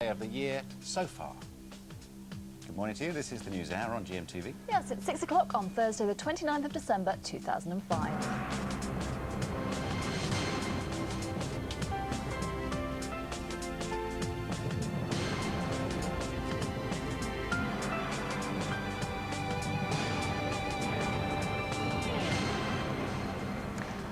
Of the year so far. Good morning to you. This is the News Hour on GMTV. Yes, it's 6 o'clock on Thursday, the 29th of December, 2005.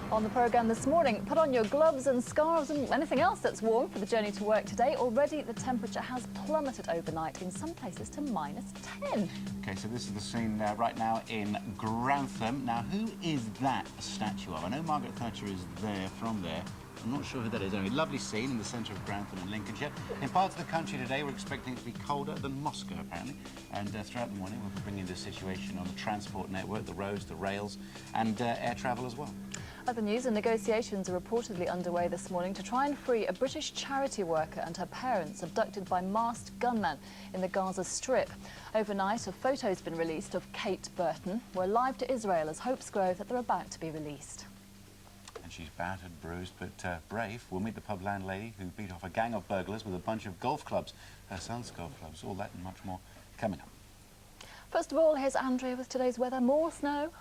On the programme this morning, put on your gloves and scarves and anything else that's warm for the journey to work today. Already the temperature has plummeted overnight, in some places to -10. OK, so this is the scene right now in Grantham. Now, who is that a statue of? I know Margaret Thatcher is there from there. I'm not sure who that is. Anyway, lovely scene in the centre of Grantham in Lincolnshire. In parts of the country today, we're expecting it to be colder than Moscow, apparently. And throughout the morning, we'll be bringing the situation on the transport network, the roads, the rails, and air travel as well. Other news, and negotiations are reportedly underway this morning to try and free a British charity worker and her parents abducted by masked gunmen in the Gaza Strip. Overnight, a photo has been released of Kate Burton. We're live to Israel as hopes grow that they're about to be released. And she's battered, bruised, but brave. We'll meet the pub landlady who beat off a gang of burglars with a bunch of golf clubs. Her son's golf clubs. All that and much more coming up. First of all, here's Andrea with today's weather. More snow.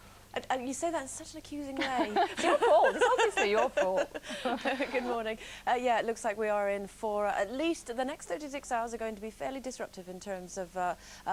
You say that in such an accusing way. It's your fault. It's obviously your fault. Good morning. Yeah, it looks like we are in for at least the next 36 hours are going to be fairly disruptive in terms of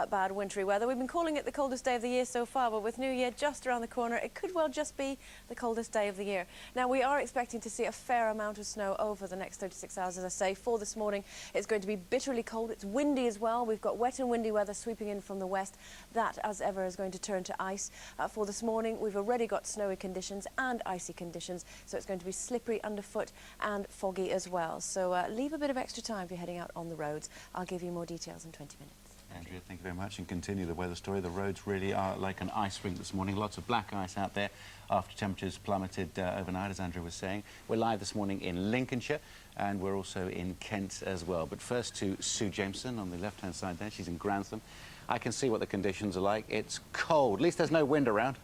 bad wintry weather. We've been calling it the coldest day of the year so far, but with New Year just around the corner, it could well just be the coldest day of the year. Now, we are expecting to see a fair amount of snow over the next 36 hours, as I say. For this morning, it's going to be bitterly cold. It's windy as well. We've got wet and windy weather sweeping in from the west. That, as ever, is going to turn to ice. For this morning, we've already got snowy conditions and icy conditions, so it's going to be slippery underfoot and foggy as well. So leave a bit of extra time if you're heading out on the roads. I'll give you more details in 20 minutes. Andrea, thank you very much, and continue the weather story. The roads really are like an ice rink this morning. Lots of black ice out there after temperatures plummeted overnight, as Andrea was saying. We're live this morning in Lincolnshire, and we're also in Kent as well. But first to Sue Jameson on the left-hand side there. She's in Grantham. I can see what the conditions are like. It's cold. At least there's no wind around.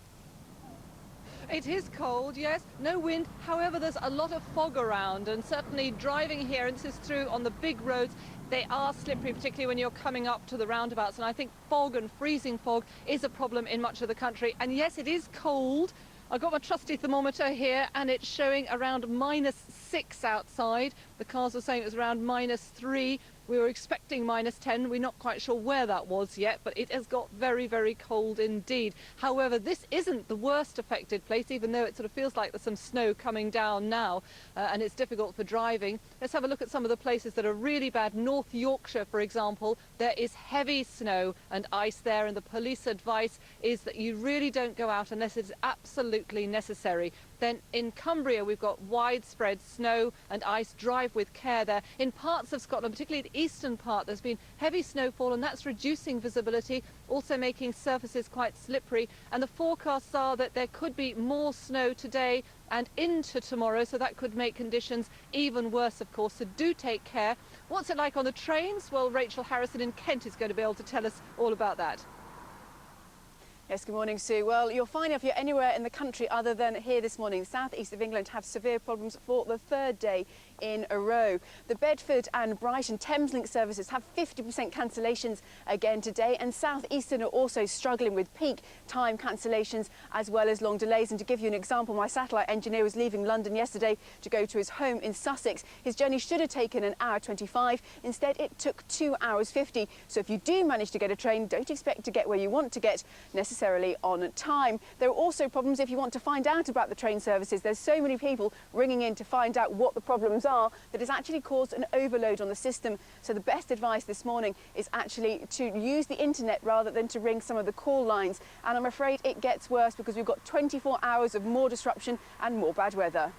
It is cold, yes, no wind. However, there's a lot of fog around, and certainly driving here, and this is true on the big roads, they are slippery, particularly when you're coming up to the roundabouts. And I think fog and freezing fog is a problem in much of the country. And yes, it is cold. I've got my trusty thermometer here, and it's showing around -6 outside. The cars are saying it was around -3. We were expecting -10. We're not quite sure where that was yet, but it has got very, very cold indeed. However, this isn't the worst affected place, even though it sort of feels like there's some snow coming down now, and it's difficult for driving. Let's have a look at some of the places that are really bad. North Yorkshire, for example, there is heavy snow and ice there, and the police advice is that you really don't go out unless it's absolutely necessary. Then in Cumbria, we've got widespread snow and ice. Drive with care there. In parts of Scotland, particularly the eastern part, there's been heavy snowfall, and that's reducing visibility, also making surfaces quite slippery. And the forecasts are that there could be more snow today and into tomorrow, so that could make conditions even worse, of course. So do take care. What's it like on the trains? Well, Rachel Harrison in Kent is going to be able to tell us all about that. Yes, good morning, Sue. Well, you'll find if you're anywhere in the country other than here this morning, the southeast of England have severe problems for the third day in a row. The Bedford and Brighton Thameslink services have 50% cancellations again today, and southeastern are also struggling with peak time cancellations as well as long delays. And to give you an example, my satellite engineer was leaving London yesterday to go to his home in Sussex. His journey should have taken 1 hour 25. Instead, it took 2 hours 50. So if you do manage to get a train, don't expect to get where you want to get necessarily on time. There are also problems if you want to find out about the train services. There's so many people ringing in to find out what the problems are that has actually caused an overload on the system. So the best advice this morning is actually to use the internet rather than to ring some of the call lines. And I'm afraid it gets worse because we've got 24 hours of more disruption and more bad weather.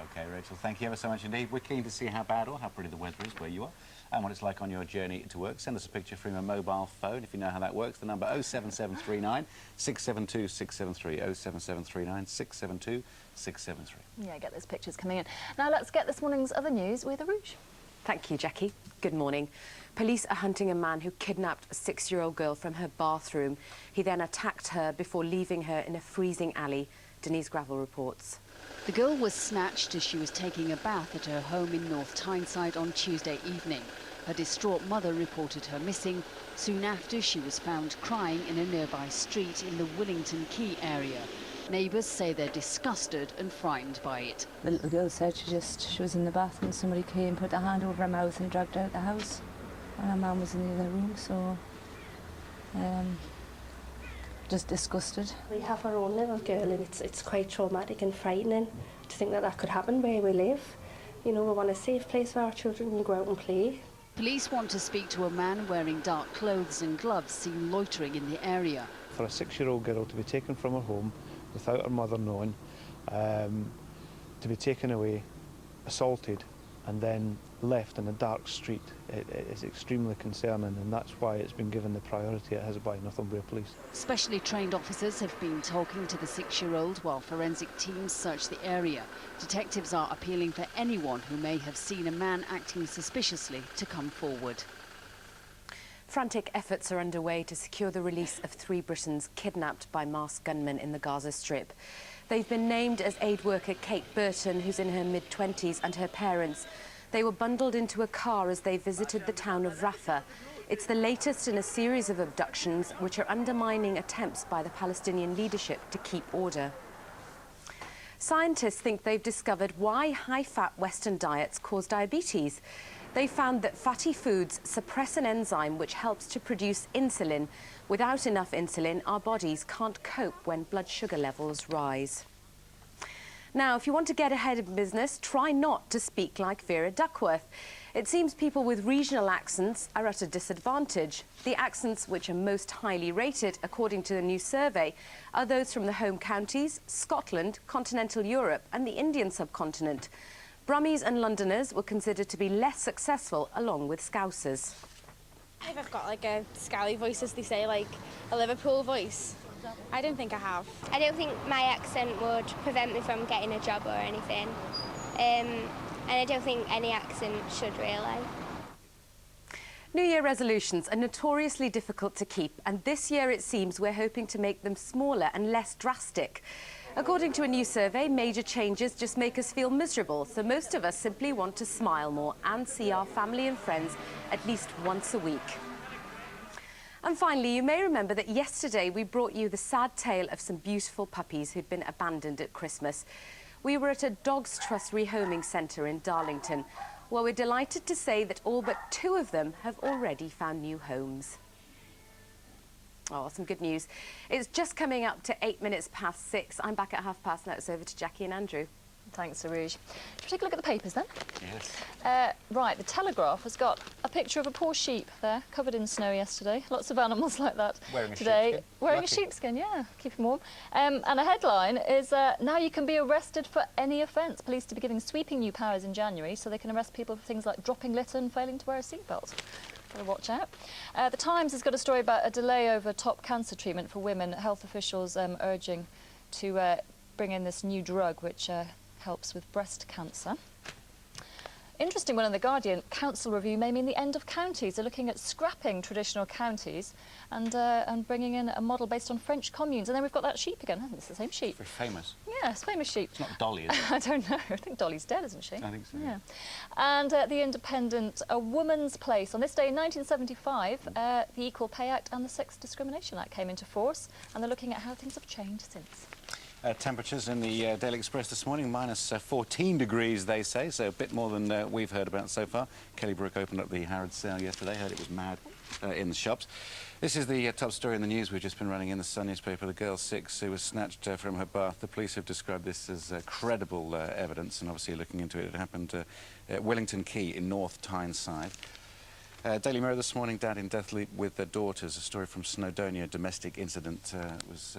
OK, Rachel, thank you ever so much indeed. We're keen to see how bad or how pretty the weather is where you are and what it's like on your journey to work. Send us a picture from your mobile phone if you know how that works. The number 07739 672 673, 07739 672 673. Yeah, get those pictures coming in. Now let's get this morning's other news with Aruj. Thank you, Jackie. Good morning. Police are hunting a man who kidnapped a 6-year-old girl from her bathroom. He then attacked her before leaving her in a freezing alley. Denise Gravel reports. The girl was snatched as she was taking a bath at her home in North Tyneside on Tuesday evening. Her distraught mother reported her missing. Soon after, she was found crying in a nearby street in the Willington Quay area. Neighbours say they're disgusted and frightened by it. The little girl said she was in the bathroom, somebody came, put a hand over her mouth and dragged her out of the house. And her mum was in the other room, so just disgusted. We have our own little girl, and it's quite traumatic and frightening to think that that could happen where we live. You know, we want a safe place where our children can go out and play. Police want to speak to a man wearing dark clothes and gloves seen loitering in the area. For a 6-year-old girl to be taken from her home without her mother knowing, to be taken away, assaulted, and then left in a dark street, it is extremely concerning, and that's why it's been given the priority it has by Northumbria Police. Specially trained officers have been talking to the 6-year-old while forensic teams search the area. Detectives are appealing for anyone who may have seen a man acting suspiciously to come forward. Frantic efforts are underway to secure the release of 3 Britons kidnapped by masked gunmen in the Gaza Strip. They've been named as aid worker Kate Burton, who's in her mid-20s, and her parents. They were bundled into a car as they visited the town of Rafah. It's the latest in a series of abductions which are undermining attempts by the Palestinian leadership to keep order. Scientists think they've discovered why high-fat Western diets cause diabetes. They found that fatty foods suppress an enzyme which helps to produce insulin. Without enough insulin, our bodies can't cope when blood sugar levels rise. Now, if you want to get ahead of business, try not to speak like Vera Duckworth. It seems people with regional accents are at a disadvantage. The accents which are most highly rated, according to the new survey, are those from the home counties, Scotland, continental Europe and the Indian subcontinent. Brummies and Londoners were considered to be less successful, along with Scousers. I've got like a scally voice, as they say, like a Liverpool voice. I don't think I have. I don't think my accent would prevent me from getting a job or anything. And I don't think any accent should really. New Year resolutions are notoriously difficult to keep, and this year it seems we're hoping to make them smaller and less drastic. According to a new survey, major changes just make us feel miserable, so most of us simply want to smile more and see our family and friends at least once a week. And finally, you may remember that yesterday we brought you the sad tale of some beautiful puppies who'd been abandoned at Christmas. We were at a Dogs Trust rehoming centre in Darlington, where we're delighted to say that all but 2 of them have already found new homes. Oh, some good news. It's just coming up to 6:08. I'm back at 6:30. Now it's over to Jackie and Andrew. Thanks, Sarouge. Should we take a look at the papers then? Yes. Right, the Telegraph has got a picture of a poor sheep there, covered in snow yesterday. Lots of animals like that Wearing a today. sheepskin. Wearing Lucky. a sheepskin, yeah, keep them warm. And a headline is, now you can be arrested for any offence. Police to be giving sweeping new powers in January so they can arrest people for things like dropping litter and failing to wear a seatbelt. Got to watch out. The Times has got a story about a delay over top cancer treatment for women. Health officials urging to bring in this new drug which helps with breast cancer. Interesting one in The Guardian, council review may mean the end of counties. They're looking at scrapping traditional counties and bringing in a model based on French communes. And then we've got that sheep again, hasn't it? It's the same sheep. Very famous. Yeah, it's famous sheep. It's not Dolly, is it? I don't know. I think Dolly's dead, isn't she? I think so. Yeah. And The Independent, a woman's place. On this day in 1975, the Equal Pay Act and the Sex Discrimination Act came into force, and they're looking at how things have changed since. Temperatures in the Daily Express this morning, minus 14 degrees, they say, so a bit more than we've heard about so far. Kelly Brook opened up the Harrods sale yesterday, heard it was mad in the shops. This is the top story in the news we've just been running in the Sun newspaper. The girl 6 who was snatched from her bath. The police have described this as credible evidence, and obviously looking into it. It happened at Willington Quay in North Tyneside. Daily Mirror this morning, dad in death leap with their daughters. A story from Snowdonia, domestic incident was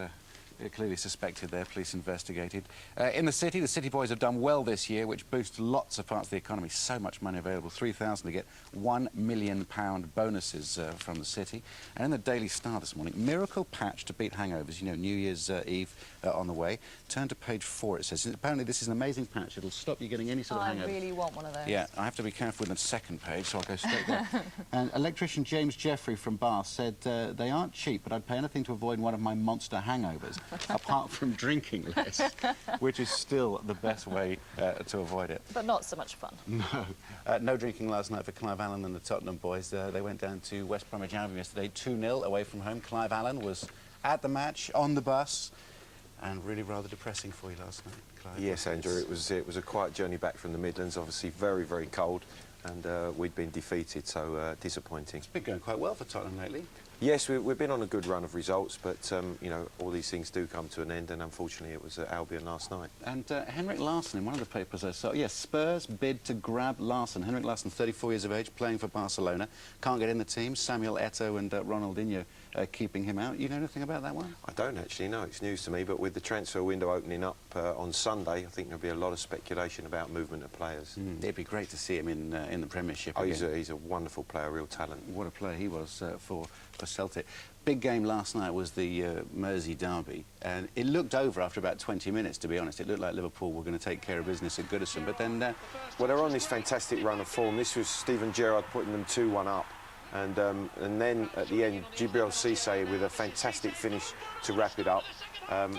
clearly suspected there, police investigated. In the city boys have done well this year, which boosts lots of parts of the economy. So much money available, 3,000 to get £1 million bonuses from the city. And in the Daily Star this morning, miracle patch to beat hangovers. You know, New Year's Eve on the way. Turn to page 4, it says. Apparently this is an amazing patch. It'll stop you getting any sort of hangover. I really want one of those. Yeah, I have to be careful with the second page, so I'll go straight there. And electrician James Jeffrey from Bath said, they aren't cheap, but I'd pay anything to avoid one of my monster hangovers. apart from drinking less, which is still the best way to avoid it. But not so much fun. No. No drinking last night for Clive Allen and the Tottenham boys. They went down to West Bromwich Albion yesterday, 2-0 away from home. Clive Allen was at the match, on the bus, and really rather depressing for you last night, Clive. Yes, Andrew, it was a quiet journey back from the Midlands, obviously very, very cold, and we'd been defeated, so disappointing. It's been going quite well for Tottenham lately. Yes, we've been on a good run of results, but, you know, all these things do come to an end, and unfortunately it was at Albion last night. And Henrik Larsson, in one of the papers I saw, yes, Spurs bid to grab Larsson. Henrik Larsson, 34 years of age, playing for Barcelona. Can't get in the team. Samuel Eto'o and Ronaldinho keeping him out. You know anything about that one? I don't actually know. It's news to me, but with the transfer window opening up on Sunday, I think there'll be a lot of speculation about movement of players. It'd be great to see him in the Premiership Oh, again. he's a wonderful player, real talent. What a player he was for Celtic. Big game last night was the Mersey derby, and it looked over after about 20 minutes, to be honest. It looked like Liverpool were going to take care of business at Goodison, but then... Well, they're on this fantastic run of form. This was Steven Gerrard putting them 2-1 up, and then at the end, Djibril Cissé with a fantastic finish to wrap it up.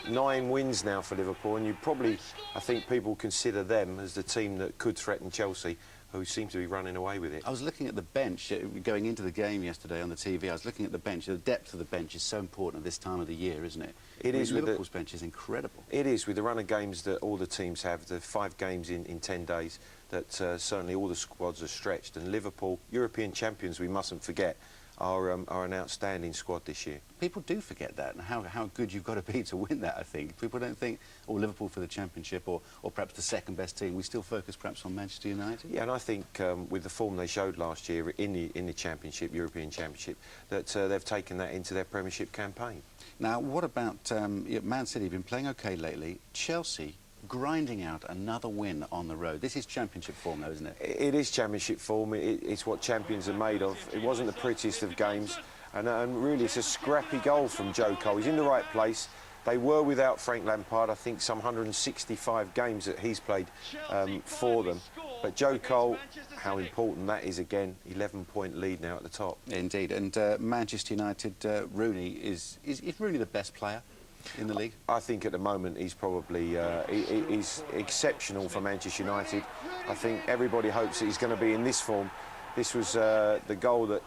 9 wins now for Liverpool, and I think people consider them as the team that could threaten Chelsea, who seem to be running away with it. I was looking at the bench, going into the game yesterday on the TV, I was looking at the bench. The depth of the bench is so important at this time of the year, isn't it? It is. Liverpool's bench is incredible. It is, with the run of games that all the teams have, the 5 games in 10 days, that certainly all the squads are stretched. And Liverpool, European champions, we mustn't forget, are an outstanding squad this year. People do forget that, and how good you've got to be to win that, I think. People don't think, oh, Liverpool for the Championship, or perhaps the second best team. We still focus perhaps on Manchester United. Yeah, and I think with the form they showed last year in the Championship, European Championship, that they've taken that into their Premiership campaign. Now, what about Man City? Been playing OK lately. Chelsea grinding out another win on the road. This is Championship form, though, isn't it? It is Championship form. It's what champions are made of. It wasn't the prettiest of games, and really it's a scrappy goal from Joe Cole. He's in the right place. They were without Frank Lampard, I think some 165 games that he's played for them. But Joe Cole, how important that is again, 11-point lead now at the top. Indeed, and Manchester United, Rooney, is Rooney the best player in the league? I think at the moment he's probably he's exceptional for Manchester United. I think everybody hopes that he's going to be in this form. This was the goal that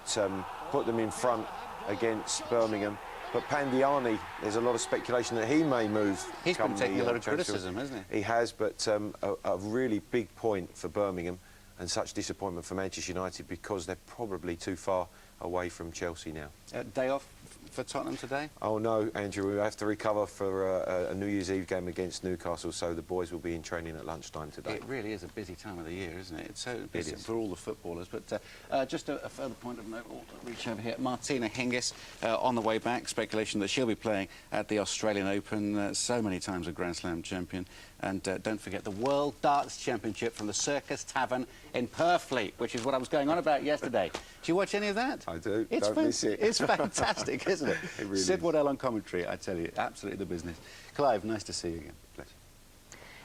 put them in front against Birmingham. But Pandiani, there's a lot of speculation that he may move. He's been taking a lot of criticism, hasn't he? He has, but a really big point for Birmingham and such disappointment for Manchester United because they're probably too far away from Chelsea now. Day off for Tottenham today? Oh no, Andrew, we have to recover for a New Year's Eve game against Newcastle, so the boys will be in training at lunchtime today. It really is a busy time of the year, isn't it? It's so busy for all the footballers. But just a further point of note, we'll reach over here. Martina Hingis on the way back. Speculation that she'll be playing at the Australian Open. So many times a Grand Slam champion. And don't forget the World Darts Championship from the Circus Tavern in Purfleet, which is what I was going on about yesterday. Do you watch any of that? I do. Don't miss it. It's fantastic, isn't it? It really Sid is. Waddell on commentary, I tell you, absolutely the business. Clive, nice to see you again. Pleasure.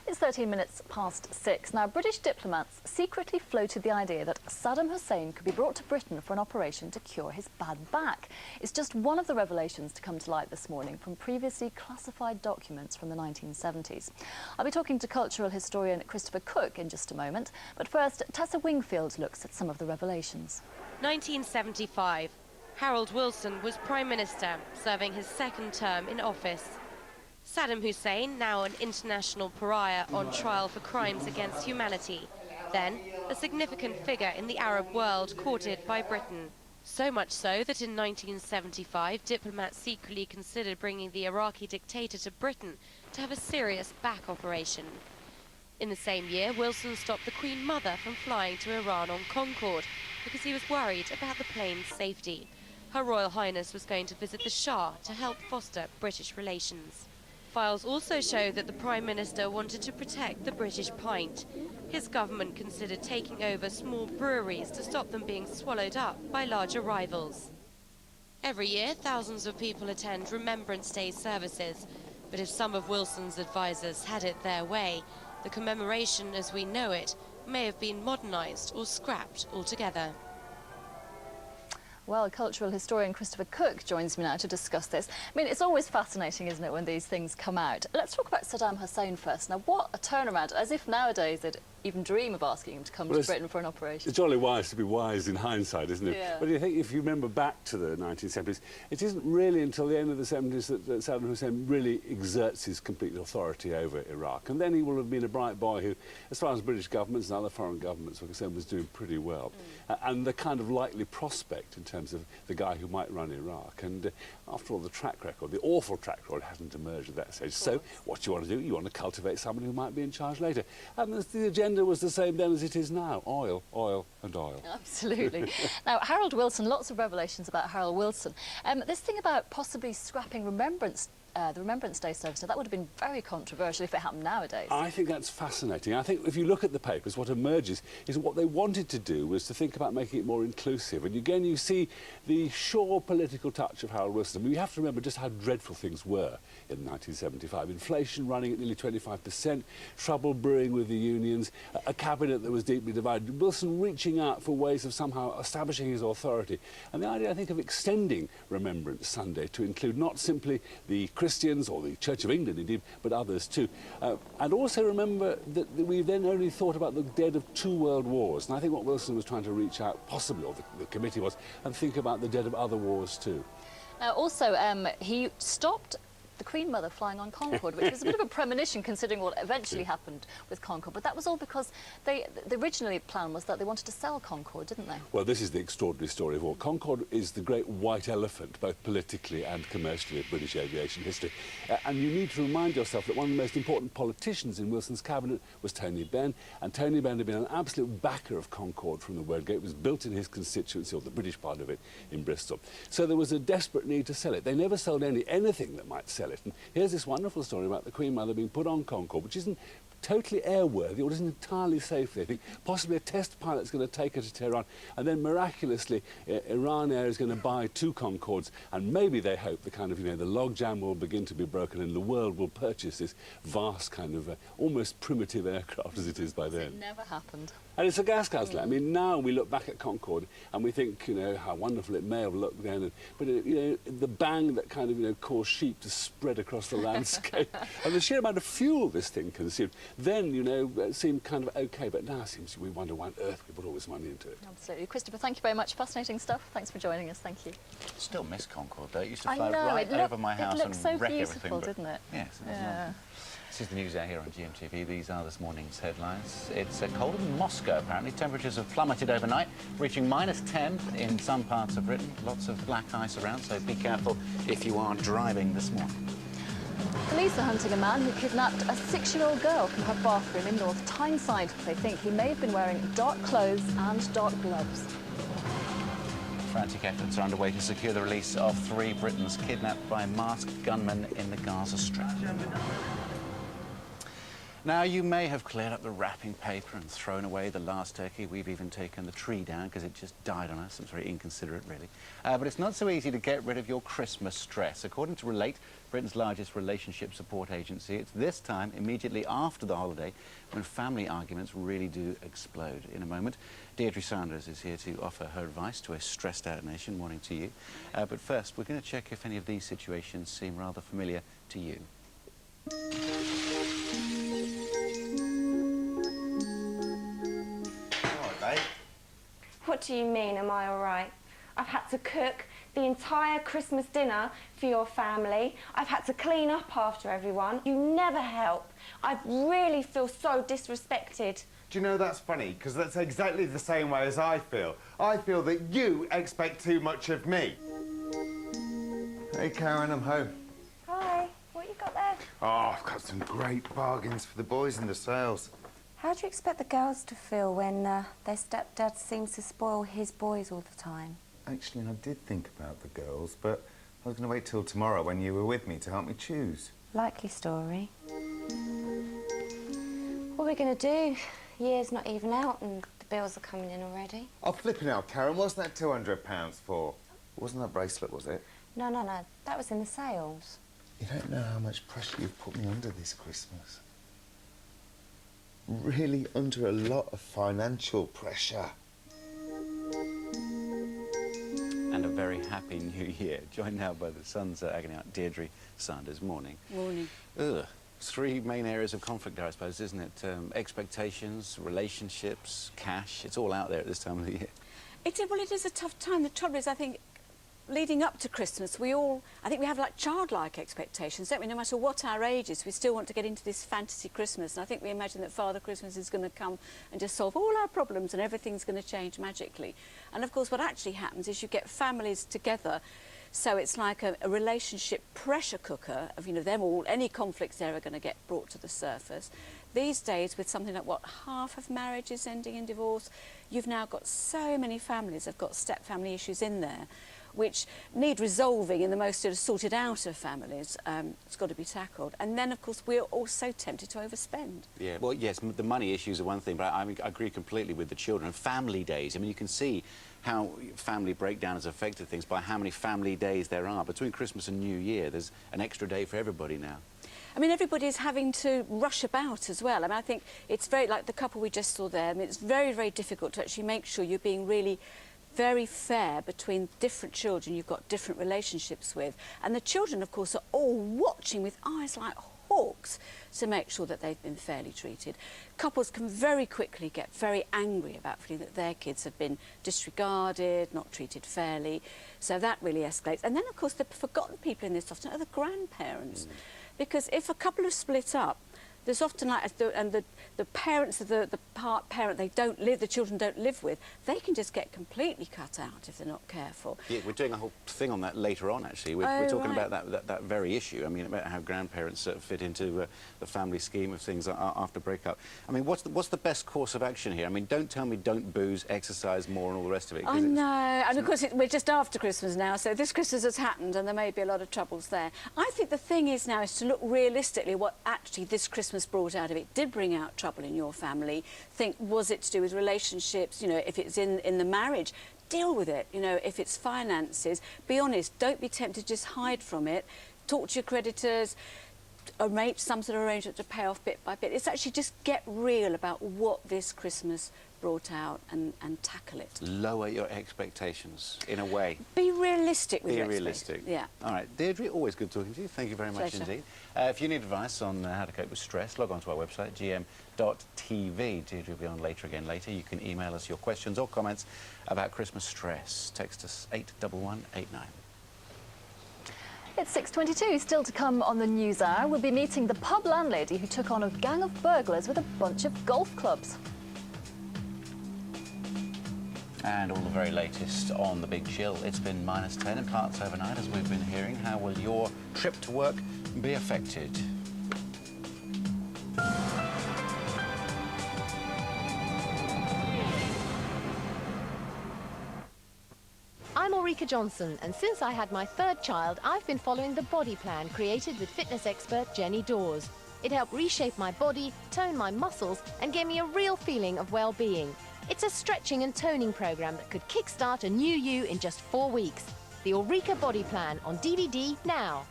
It's 13 minutes past 6. Now, British diplomats secretly floated the idea that Saddam Hussein could be brought to Britain for an operation to cure his bad back. It's just one of the revelations to come to light this morning from previously classified documents from the 1970s. I'll be talking to cultural historian Christopher Cook in just a moment, but first, Tessa Wingfield looks at some of the revelations. 1975. Harold Wilson was Prime Minister, serving his second term in office. Saddam Hussein, now an international pariah on trial for crimes against humanity. Then, a significant figure in the Arab world courted by Britain. So much so that in 1975, diplomats secretly considered bringing the Iraqi dictator to Britain to have a serious back operation. In the same year, Wilson stopped the Queen Mother from flying to Iran on Concorde because he was worried about the plane's safety. Her Royal Highness was going to visit the Shah to help foster British relations. Files also show that the Prime Minister wanted to protect the British pint. His government considered taking over small breweries to stop them being swallowed up by larger rivals. Every year, thousands of people attend Remembrance Day services, but if some of Wilson's advisors had it their way, the commemoration as we know it may have been modernised or scrapped altogether. Well, cultural historian Christopher Cook joins me now to discuss this. I mean, it's always fascinating, isn't it, when these things come out? Let's talk about Saddam Hussein first. Now, what a turnaround, as if nowadays they'd even dream of asking him to come to Britain for an operation. It's jolly wise to be wise in hindsight, isn't it? Yeah. But I think if you remember back to the 1970s, it isn't really until the end of the 70s that Saddam Hussein really exerts his complete authority over Iraq. And then he will have been a bright boy who, as far as British governments and other foreign governments were concerned, was doing pretty well. And the kind of likely prospect in terms of the guy who might run Iraq. And after all, the track record, the awful track record, hasn't emerged at that stage. So what you want to do, you want to cultivate someone who might be in charge later. And the agenda was the same then as it is now. Oil, oil and oil. Absolutely. Now, Harold Wilson, lots of revelations about Harold Wilson. This thing about possibly scrapping the Remembrance Day service, now, that would have been very controversial if it happened nowadays. I think that's fascinating. I think if you look at the papers, what emerges is what they wanted to do was to think about making it more inclusive. And again, you see the sure political touch of Harold Wilson. I mean, you have to remember just how dreadful things were in 1975. Inflation running at nearly 25%, trouble brewing with the unions, a cabinet that was deeply divided. Wilson reaching out for ways of somehow establishing his authority. And the idea, I think, of extending Remembrance Sunday to include not simply the Christians or the Church of England, indeed, but others too. And also remember that we then only thought about the dead of 2 world wars. And I think what Wilson was trying to reach out, possibly, or the committee was, and think about the dead of other wars too. Also, he stopped the Queen Mother flying on Concorde, which was a bit of a premonition considering what eventually happened with Concorde. But that was all because the original plan was that they wanted to sell Concorde, didn't they? Well, this is the extraordinary story of all. Concorde is the great white elephant, both politically and commercially, of British aviation history. And you need to remind yourself that one of the most important politicians in Wilson's cabinet was Tony Benn, and Tony Benn had been an absolute backer of Concorde from the word go. It was built in his constituency, or the British part of it, in Bristol. So there was a desperate need to sell it. They never sold anything that might sell it. And here's this wonderful story about the Queen Mother being put on Concorde, which isn't totally airworthy or isn't entirely safe, they think. Possibly a test pilot's going to take her to Tehran, and then miraculously Iran Air is going to buy 2 Concordes, and maybe they hope the kind of, the logjam will begin to be broken and the world will purchase this vast kind of almost primitive aircraft as it is by then. It never happened. And it's a gas guzzler. I mean, now we look back at Concorde and we think, how wonderful it may have looked then. But, the bang that kind of, caused sheep to spread across the landscape and the sheer amount of fuel this thing consumed, then, it seemed kind of OK. But now it seems we wonder why on earth we put all this money into it. Absolutely. Christopher, thank you very much. Fascinating stuff. Thanks for joining us. Thank you. Still miss Concorde, though. It used to fly right over my house and so wreck beautiful, everything. Didn't it? Yes, it was nice. This is the news out here on GMTV. These are this morning's headlines. It's colder than Moscow, apparently. Temperatures have plummeted overnight, reaching -10 in some parts of Britain. Lots of black ice around, so be careful if you are driving this morning. Police are hunting a man who kidnapped a 6-year-old girl from her bathroom in North Tyneside. They think he may have been wearing dark clothes and dark gloves. Frantic efforts are underway to secure the release of 3 Britons kidnapped by masked gunmen in the Gaza Strip. Now, you may have cleared up the wrapping paper and thrown away the last turkey. We've even taken the tree down because it just died on us. It's very inconsiderate, really. But it's not so easy to get rid of your Christmas stress. According to Relate, Britain's largest relationship support agency, it's this time, immediately after the holiday, when family arguments really do explode. In a moment, Deirdre Sanders is here to offer her advice to a stressed-out nation. Morning to you. But first, we're going to check if any of these situations seem rather familiar to you. What do you mean, am I all right? I've had to cook the entire Christmas dinner for your family. I've had to clean up after everyone. You never help. I really feel so disrespected. Do you know, that's funny, because that's exactly the same way as I feel. I feel that you expect too much of me. Hey, Karen, I'm home. Hi, what you got there? Oh, I've got some great bargains for the boys in the sales. How do you expect the girls to feel when their stepdad seems to spoil his boys all the time? Actually, I did think about the girls, but I was going to wait till tomorrow when you were with me to help me choose. Likely story. What are we going to do? Year's not even out and the bills are coming in already. Oh, flipping out, Karen. What's that £200 for? Wasn't that bracelet, was it? No. That was in the sales. You don't know how much pressure you've put me under this Christmas. Really under a lot of financial pressure. and a very happy new year. Joined now by the Sun's agony aunt, Deirdre Sanders. Morning. Morning. Ugh. Three main areas of conflict there, I suppose, isn't it? Expectations, relationships, cash. It's all out there at this time of the year. Well, it is a tough time. The trouble is, I think, leading up to Christmas, I think we have like childlike expectations, don't we? No matter what our age is, we still want to get into this fantasy Christmas. And I think we imagine that Father Christmas is going to come and just solve all our problems and everything's going to change magically. And of course, what actually happens is you get families together. So it's like a relationship pressure cooker of, you know, them all, any conflicts there are going to get brought to the surface. These days, with something like, what, half of marriages ending in divorce, you've now got so many families have got step-family issues in there, which need resolving in the most sort of sorted out of families. It's got to be tackled. And then, of course, we're also tempted to overspend. Yeah, well, yes, the money issues are one thing, but I agree completely with the children. Family days, I mean, you can see how family breakdown has affected things by how many family days there are. Between Christmas and New Year, there's an extra day for everybody now. I mean, everybody's having to rush about as well. I mean, I think it's very, like the couple we just saw there, I mean, it's very, very difficult to actually make sure you're being really very fair between different children you've got different relationships with. And the children, of course, are all watching with eyes like hawks to make sure that they've been fairly treated. Couples can very quickly get very angry about feeling that their kids have been disregarded, not treated fairly. So that really escalates. And then, of course, the forgotten people in this often are the grandparents. Because if a couple have split up, there's often like, the parents of the parent the children don't live with, they can just get completely cut out if they're not careful. Yeah, we're doing a whole thing on that later on, actually. We're talking about that very issue. I mean, about how grandparents fit into the family scheme of things after breakup. I mean, what's the best course of action here? I mean, don't tell me don't booze, exercise more and all the rest of it. I know, and of course we're just after Christmas now, so this Christmas has happened and there may be a lot of troubles there. I think the thing is now is to look realistically what actually this Christmas brought out of it. Did bring out trouble in your family. Think, was it to do with relationships? You know, if it's in the marriage, deal with it. You know, if it's finances, be honest. Don't be tempted to just hide from it. Talk to your creditors. Arrange some sort of arrangement to pay off bit by bit. It's actually just get real about what this Christmas brought out and tackle it. Lower your expectations, in a way. Be realistic with your expectations. Be realistic. Yeah. All right, Deirdre, always good talking to you. Thank you very much indeed. If you need advice on how to cope with stress, log on to our website, gm.tv. Deirdre will be on later. You can email us your questions or comments about Christmas stress. Text us 81189. It's 6:22, still to come on the News Hour. We'll be meeting the pub landlady who took on a gang of burglars with a bunch of golf clubs. And all the very latest on the big chill. It's been -10 in parts overnight, as we've been hearing. How will your trip to work be affected? I'm Ulrika Johnson, and since I had my third child, I've been following the body plan created with fitness expert Jenny Dawes. It helped reshape my body, tone my muscles, and gave me a real feeling of well-being. It's a stretching and toning program that could kickstart a new you in just 4 weeks. The Ulrika Body Plan on DVD now.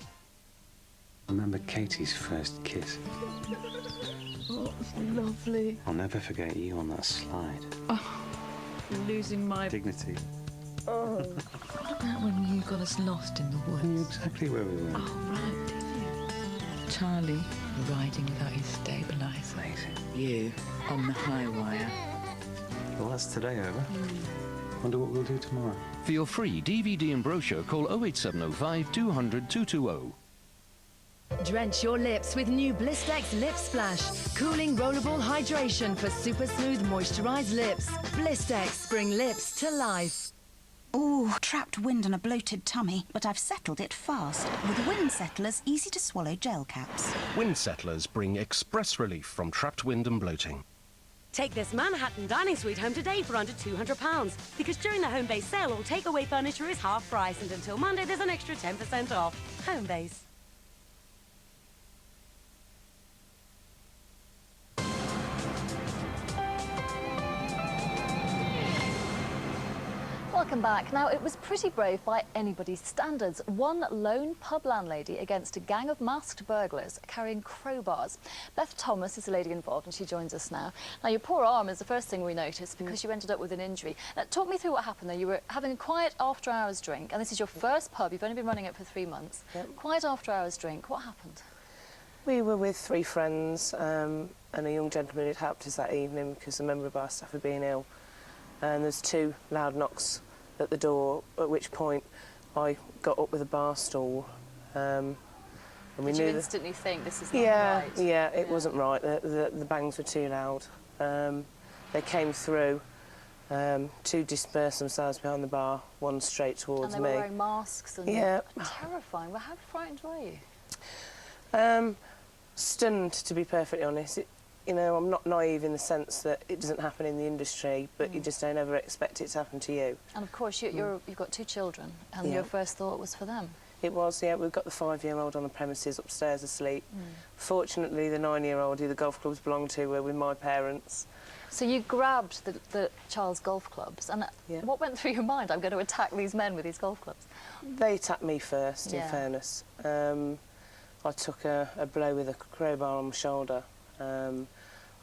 Remember Katie's first kiss? Oh, it's lovely. I'll never forget you on that slide. Oh, losing my dignity. Oh. What about when you got us lost in the woods? I knew exactly where we were. Oh, right, did you? Charlie riding without his stabiliser. Amazing. You on the high wire. Well, that's today over. Wonder what we'll do tomorrow. For your free DVD and brochure, call 08705 200 220. Drench your lips with new Blistex Lip Splash. Cooling rollable hydration for super smooth moisturised lips. Blistex, bring lips to life. Ooh, trapped wind and a bloated tummy, but I've settled it fast with Wind Settlers easy-to-swallow gel caps. Wind Settlers bring express relief from trapped wind and bloating. Take this Manhattan dining suite home today for under £200. Because during the Homebase sale, all takeaway furniture is half price, and until Monday, there's an extra 10% off. Homebase. Welcome back. Now, it was pretty brave by anybody's standards. One lone pub landlady against a gang of masked burglars carrying crowbars. Beth Thomas is the lady involved and she joins us now. Now, your poor arm is the first thing we noticed because you ended up with an injury. Now, talk me through what happened there. You were having a quiet after-hours drink and this is your first pub. You've only been running it for 3 months. Yep. Quiet after-hours drink. What happened? We were with 3 friends and a young gentleman had helped us that evening because a member of our staff had been ill. And there's 2 loud knocks at the door, at which point I got up with a bar stool. And we Did knew you instantly think this is not right? Yeah, it wasn't right. The bangs were too loud. They came through, 2 dispersed themselves behind the bar, 1 straight towards me. And they were wearing masks and yeah. Terrifying. Well, how frightened were you? Stunned, to be perfectly honest. You know, I'm not naive in the sense that it doesn't happen in the industry, but you just don't ever expect it to happen to you. And of course, you've got 2 children, and Yeah. your first thought was for them. It was, yeah. We've got the 5-year-old on the premises upstairs asleep. Fortunately, the 9-year-old who the golf clubs belong to were with my parents. So you grabbed the child's golf clubs, and what went through your mind? I'm going to attack these men with these golf clubs. They attacked me first, in Yeah. fairness. I took a blow with a crowbar on my shoulder.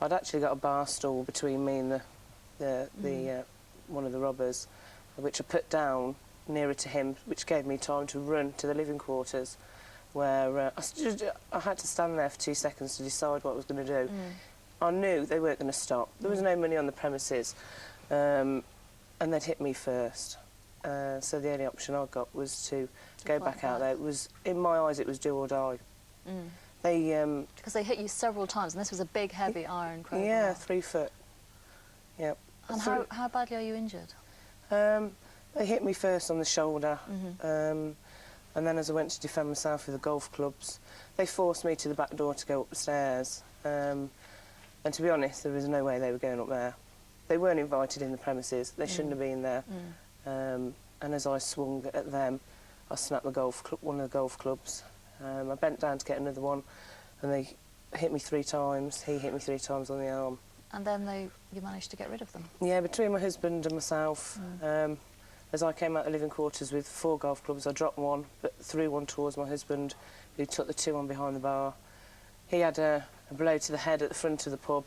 I'd actually got a bar stool between me and one of the robbers, which I put down nearer to him, which gave me time to run to the living quarters, where I had to stand there for 2 seconds to decide what I was going to do. I knew they weren't going to stop. There was no money on the premises, and they'd hit me first. So the only option I got was to go back out there. It was, in my eyes, it was do or die. Because they hit you several times, and this was a big, heavy iron crowbar. Yeah, 3 foot. Yep. And how badly are you injured? They hit me first on the shoulder, and then as I went to defend myself with the golf clubs, they forced me to the back door to go up the stairs. And to be honest, there was no way they were going up there. They weren't invited in the premises. They shouldn't have been there. And as I swung at them, I snapped one of the golf clubs. I bent down to get another one, and they hit me 3 times. He hit me 3 times on the arm. And then you managed to get rid of them? Yeah, between my husband and myself, as I came out of the living quarters with 4 golf clubs, I dropped one, but threw one towards my husband, who took the 2 on behind the bar. He had a blow to the head at the front of the pub,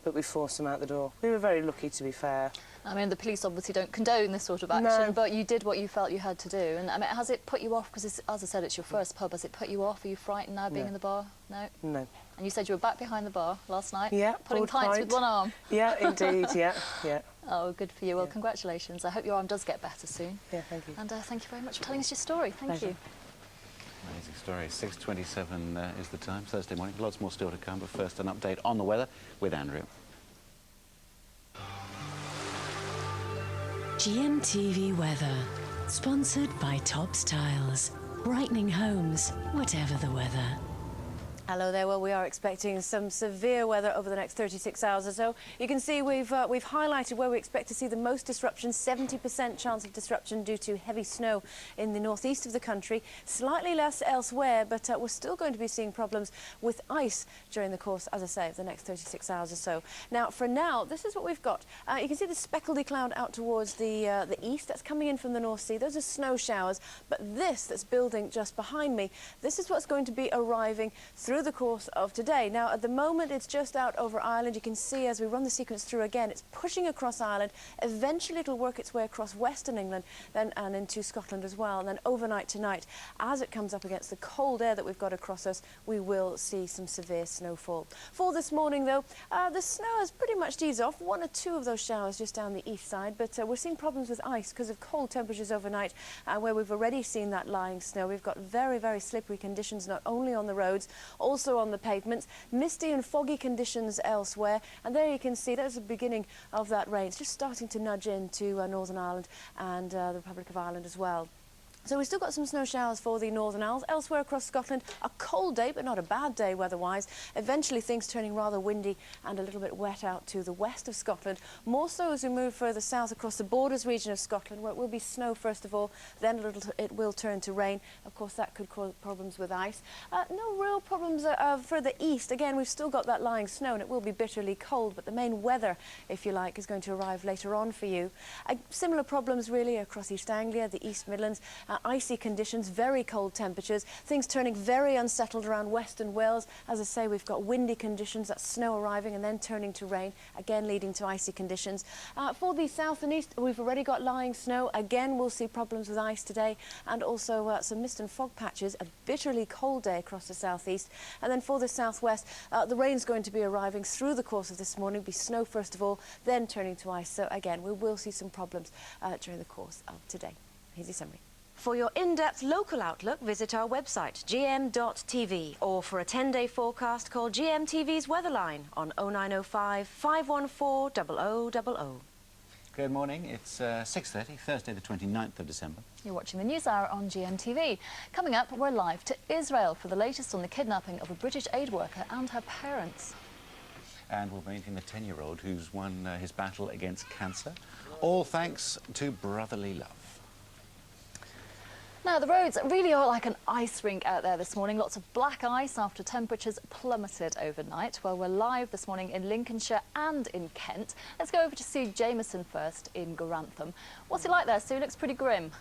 but we forced him out the door. We were very lucky, to be fair. I mean, the police obviously don't condone this sort of action, but you did what you felt you had to do. And I mean, has it put you off? Because, as I said, it's your first pub. Has it put you off? Are you frightened now being in the bar? No? No. And you said you were back behind the bar last night? Yeah. Putting pints with one arm? Yeah, indeed, yeah. Oh, good for you. Well, congratulations. I hope your arm does get better soon. Yeah, thank you. And thank you very much for telling us your story. Thank you. Amazing story. 6:27 is the time, Thursday morning. Lots more still to come, but first an update on the weather with Andrew. GMTV weather, sponsored by Tops Tiles, brightening homes, whatever the weather. Hello there. Well, we are expecting some severe weather over the next 36 hours or so. You can see we've highlighted where we expect to see the most disruption. 70% chance of disruption due to heavy snow in the northeast of the country. Slightly less elsewhere, but we're still going to be seeing problems with ice during the course, as I say, of the next 36 hours or so. Now, for now, this is what we've got. You can see the speckledy cloud out towards the east. That's coming in from the North Sea. Those are snow showers. But this that's building just behind me, this is what's going to be arriving through the course of today. Now, at the moment, it's just out over Ireland. You can see as we run the sequence through again, it's pushing across Ireland. Eventually, it'll work its way across Western England and into Scotland as well. And then overnight tonight, as it comes up against the cold air that we've got across us, we will see some severe snowfall. For this morning, though, the snow has pretty much eased off. 1 or 2 of those showers just down the east side, but we're seeing problems with ice because of cold temperatures overnight, where we've already seen that lying snow. We've got very, very slippery conditions, not only on the roads, also on the pavements, misty and foggy conditions elsewhere, and there you can see that's the beginning of that rain. It's just starting to nudge into Northern Ireland and the Republic of Ireland as well. So we've still got some snow showers for the Northern Isles. Elsewhere across Scotland, a cold day, but not a bad day weather-wise. Eventually things turning rather windy and a little bit wet out to the west of Scotland. More so as we move further south across the borders region of Scotland, where it will be snow first of all, then it will turn to rain. Of course, that could cause problems with ice. No real problems further east. Again, we've still got that lying snow and it will be bitterly cold, but the main weather, if you like, is going to arrive later on for you. Similar problems really across East Anglia, the East Midlands. Icy conditions, very cold temperatures, things turning very unsettled around Western Wales. As I say, we've got windy conditions, that snow arriving and then turning to rain, again leading to icy conditions. For the south and east, we've already got lying snow. Again, we'll see problems with ice today, and also some mist and fog patches. A bitterly cold day across the southeast. And then for the southwest, the rain's going to be arriving through the course of this morning. Be snow first of all, then turning to ice. So again, we will see some problems during the course of today. Here's your summary. For your in-depth local outlook, visit our website, gm.tv, or for a 10-day forecast, call GMTV's Weatherline on 0905 514 0000. Good morning. It's 6:30, Thursday the 29th of December. You're watching the News Hour on GMTV. Coming up, we're live to Israel for the latest on the kidnapping of a British aid worker and her parents. And we'll be meeting the 10-year-old who's won his battle against cancer, all thanks to brotherly love. Now, the roads really are like an ice rink out there this morning. Lots of black ice after temperatures plummeted overnight. Well, we're live this morning in Lincolnshire and in Kent. Let's go over to Sue Jameson first in Grantham. What's it like there, Sue? Looks pretty grim.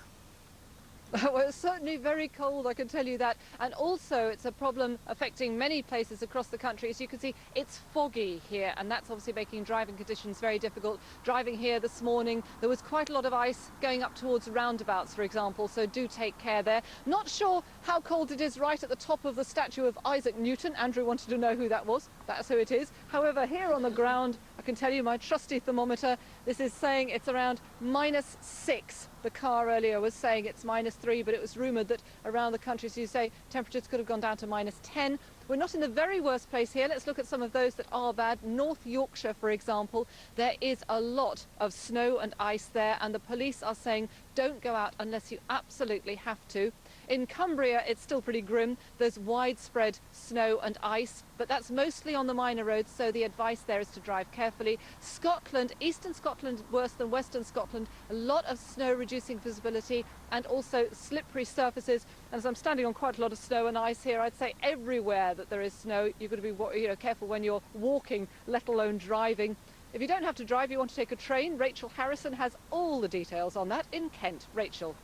Well, it's certainly very cold, I can tell you that. And also, it's a problem affecting many places across the country. As you can see, it's foggy here, and that's obviously making driving conditions very difficult. Driving here this morning, there was quite a lot of ice going up towards roundabouts, for example, so do take care there. Not sure how cold it is right at the top of the statue of Isaac Newton. Andrew wanted to know who that was. That's who it is. However, here on the ground, I can tell you my trusty thermometer, this is saying it's around -6. The car earlier was saying it's -3, but it was rumoured that around the country, as you say, temperatures could have gone down to -10. We're not in the very worst place here. Let's look at some of those that are bad. North Yorkshire, for example, there is a lot of snow and ice there, and the police are saying don't go out unless you absolutely have to. In Cumbria, it's still pretty grim. There's widespread snow and ice, but that's mostly on the minor roads, so the advice there is to drive carefully. Scotland, eastern Scotland worse than western Scotland, a lot of snow reducing visibility and also slippery surfaces. And as I'm standing on quite a lot of snow and ice here, I'd say everywhere that there is snow, you've got to be careful when you're walking, let alone driving. If you don't have to drive, you want to take a train, Rachel Harrison has all the details on that in Kent. Rachel.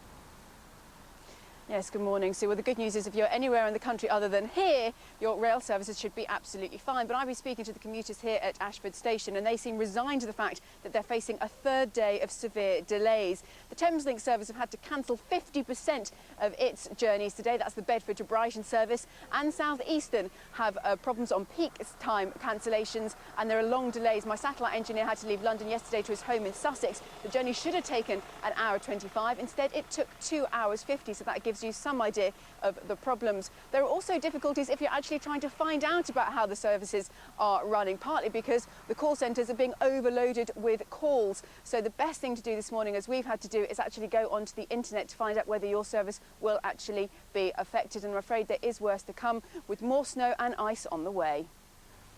Yes, good morning, Sue. Well, the good news is if you're anywhere in the country other than here, your rail services should be absolutely fine. But I've been speaking to the commuters here at Ashford Station, and they seem resigned to the fact that they're facing a third day of severe delays. The Thameslink service have had to cancel 50% of its journeys today. That's the Bedford to Brighton service. And South Eastern have problems on peak time cancellations, and there are long delays. My satellite engineer had to leave London yesterday to his home in Sussex. The journey should have taken an hour 25. Instead, it took 2 hours 50, so that gives you some idea of the problems. There are also difficulties if you're actually trying to find out about how the services are running, partly because the call centres are being overloaded with calls. So the best thing to do this morning, as we've had to do, is actually go onto the internet to find out whether your service will actually be affected. And I'm afraid there is worse to come, with more snow and ice on the way.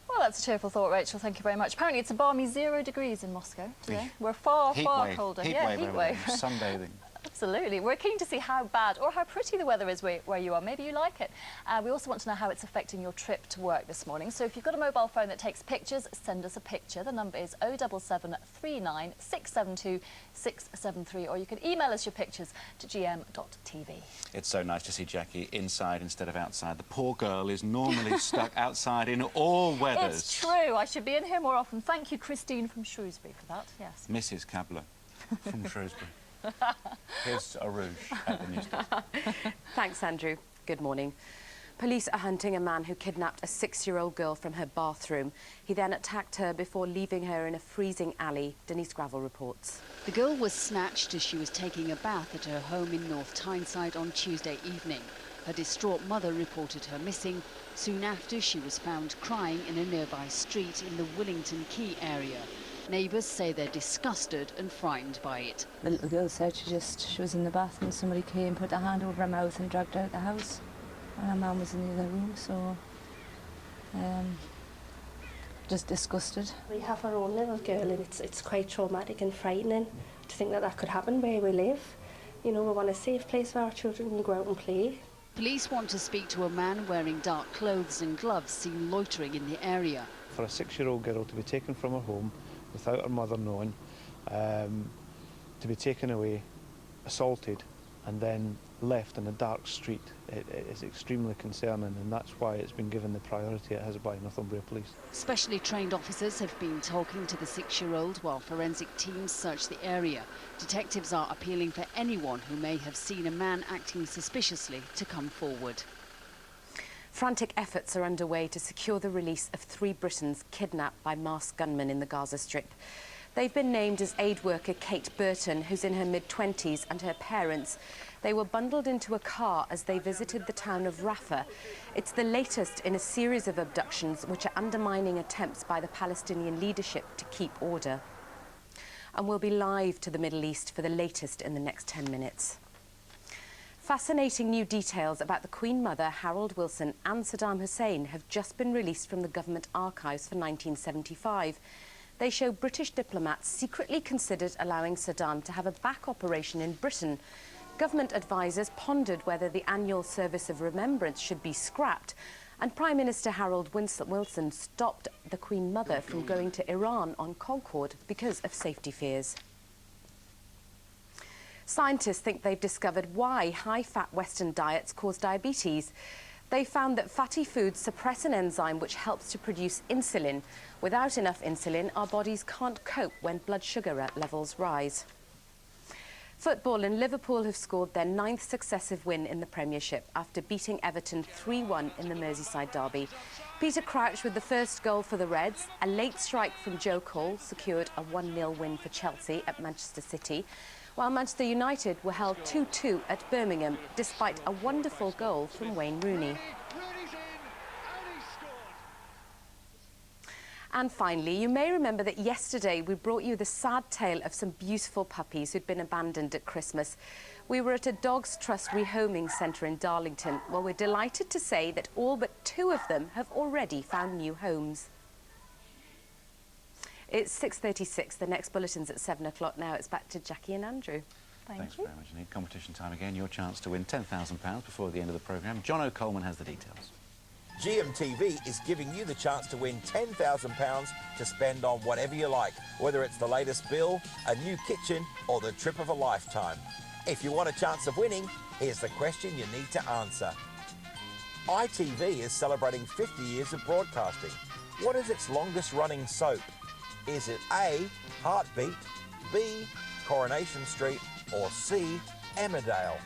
Well, that's a cheerful thought, Rachel. Thank you very much. Apparently, it's a balmy 0 degrees in Moscow today. We're far colder. Heat wave. Sunbathing. Absolutely. We're keen to see how bad or how pretty the weather is where you are. Maybe you like it. We also want to know how it's affecting your trip to work this morning. So if you've got a mobile phone that takes pictures, send us a picture. The number is 07739 672 673, or you can email us your pictures to gm.tv. It's so nice to see Jackie inside instead of outside. The poor girl is normally stuck outside in all weathers. It's true. I should be in here more often. Thank you, Christine from Shrewsbury, for that. Yes. Mrs. Cabler from Shrewsbury. Here's a rouge at the news desk. Thanks, Andrew. Good morning. Police are hunting a man who kidnapped a 6-year-old girl from her bathroom. He then attacked her before leaving her in a freezing alley. Denise Gravel reports. The girl was snatched as she was taking a bath at her home in North Tyneside on Tuesday evening. Her distraught mother reported her missing. Soon after, she was found crying in a nearby street in the Willington Quay area. Neighbours say they're disgusted and frightened by it. The little girl said she was in the bathroom, somebody came, put their hand over her mouth and dragged her out of the house. And her mum was in the other room, so just disgusted. We have our own little girl, and it's quite traumatic and frightening to think that that could happen where we live. You know, we want a safe place for our children to go out and play. Police want to speak to a man wearing dark clothes and gloves seen loitering in the area. For a 6-year-old girl to be taken from her home without her mother knowing, to be taken away, assaulted, and then left in a dark street, it is extremely concerning, and that's why it's been given the priority it has by Northumbria Police. Specially trained officers have been talking to the 6-year-old while forensic teams search the area. Detectives are appealing for anyone who may have seen a man acting suspiciously to come forward. Frantic efforts are underway to secure the release of 3 Britons kidnapped by masked gunmen in the Gaza Strip. They've been named as aid worker Kate Burton, who's in her mid-20s, and her parents. They were bundled into a car as they visited the town of Rafah. It's the latest in a series of abductions which are undermining attempts by the Palestinian leadership to keep order. And we'll be live to the Middle East for the latest in the next 10 minutes. Fascinating new details about the Queen Mother, Harold Wilson and Saddam Hussein have just been released from the government archives for 1975. They show British diplomats secretly considered allowing Saddam to have a back operation in Britain. Government advisers pondered whether the annual service of remembrance should be scrapped, and Prime Minister Harold Wilson stopped the Queen Mother from going to Iran on Concorde because of safety fears. Scientists think they've discovered why high-fat Western diets cause diabetes. They found that fatty foods suppress an enzyme which helps to produce insulin. Without enough insulin, our bodies can't cope when blood sugar levels rise. Football, and Liverpool have scored their 9th successive win in the Premiership after beating Everton 3-1 in the Merseyside derby. Peter Crouch with the first goal for the Reds. A late strike from Joe Cole secured a 1-0 win for Chelsea at Manchester City, while Manchester United were held 2-2 at Birmingham, despite a wonderful goal from Wayne Rooney. And finally, you may remember that yesterday we brought you the sad tale of some beautiful puppies who'd been abandoned at Christmas. We were at a Dogs Trust rehoming centre in Darlington. Well, we're delighted to say that all but 2 of them have already found new homes. It's 6:36. The next bulletin's at 7 o'clock now. It's back to Jackie and Andrew. Thanks very much indeed. Competition time again. Your chance to win £10,000 before the end of the programme. John O'Coleman has the details. GMTV is giving you the chance to win £10,000 to spend on whatever you like, whether it's the latest bill, a new kitchen or the trip of a lifetime. If you want a chance of winning, here's the question you need to answer. ITV is celebrating 50 years of broadcasting. What is its longest running soap? Is it A, Heartbeat, B, Coronation Street or C, Emmerdale?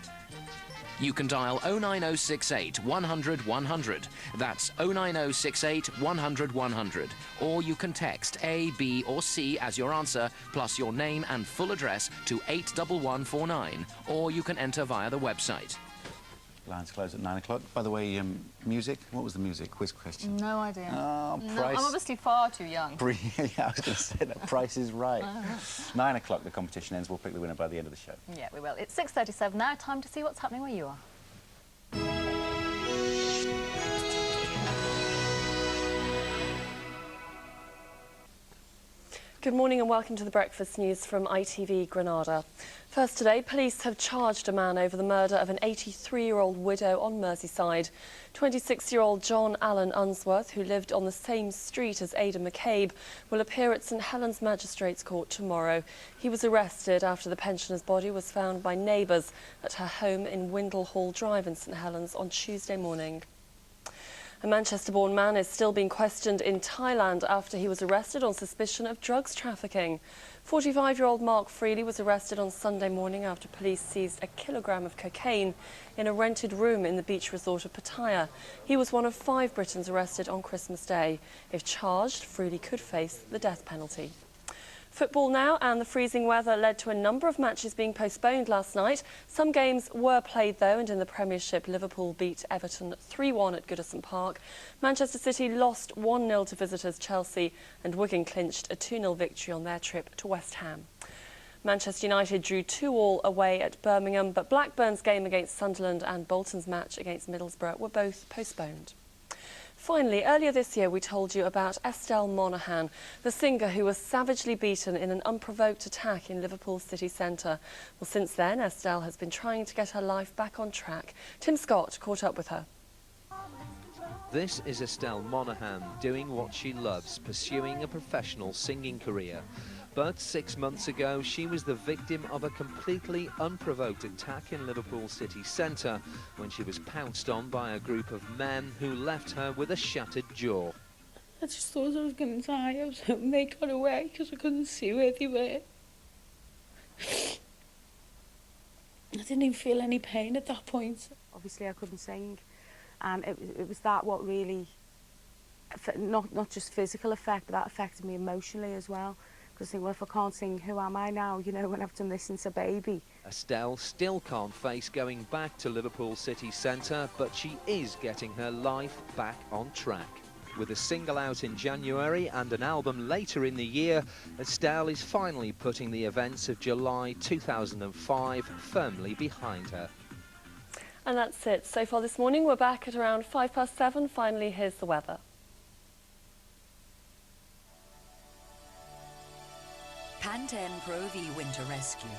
You can dial 09068 100 100. That's 09068 100 100. Or you can text A, B or C as your answer, plus your name and full address to 81149. Or you can enter via the website. Lines close at 9 o'clock. By the way, music? What was the music? Quiz question. No idea. Oh, no, Price. I'm obviously far too young. Yeah, I was going to say that. Price is right. 9 o'clock, the competition ends. We'll pick the winner by the end of the show. Yeah, we will. It's 6:37 now. Time to see what's happening where you are. Good morning and welcome to the Breakfast News from ITV Granada. First today, police have charged a man over the murder of an 83-year-old widow on Merseyside. 26-year-old John Allen Unsworth, who lived on the same street as Ada McCabe, will appear at St Helens Magistrates Court tomorrow. He was arrested after the pensioner's body was found by neighbours at her home in Windle Hall Drive in St Helens on Tuesday morning. A Manchester-born man is still being questioned in Thailand after he was arrested on suspicion of drugs trafficking. 45-year-old Mark Freely was arrested on Sunday morning after police seized a kilogram of cocaine in a rented room in the beach resort of Pattaya. He was one of 5 Britons arrested on Christmas Day. If charged, Freely could face the death penalty. Football now, and the freezing weather led to a number of matches being postponed last night. Some games were played though, and in the Premiership, Liverpool beat Everton 3-1 at Goodison Park. Manchester City lost 1-0 to visitors Chelsea, and Wigan clinched a 2-0 victory on their trip to West Ham. Manchester United drew 2-2 away at Birmingham, but Blackburn's game against Sunderland and Bolton's match against Middlesbrough were both postponed. Finally, earlier this year we told you about Estelle Monaghan, the singer who was savagely beaten in an unprovoked attack in Liverpool's city centre. Well, since then, Estelle has been trying to get her life back on track. Tim Scott caught up with her. This is Estelle Monaghan doing what she loves, pursuing a professional singing career. But 6 months ago, she was the victim of a completely unprovoked attack in Liverpool city centre when she was pounced on by a group of men who left her with a shattered jaw. I just thought I was going to die. I was hoping they got away because I couldn't see where they were. I didn't even feel any pain at that point. Obviously I couldn't sing, and it was that what really, not just physical effect, but that affected me emotionally as well. Because I think, well, if I can't sing, who am I now, you know, when I've done this since a baby. Estelle still can't face going back to Liverpool city centre, but she is getting her life back on track. With a single out in January and an album later in the year, Estelle is finally putting the events of July 2005 firmly behind her. And that's it. So far this morning, we're back at around 7:05. Finally, here's the weather. Pantene Pro V Winter Rescue.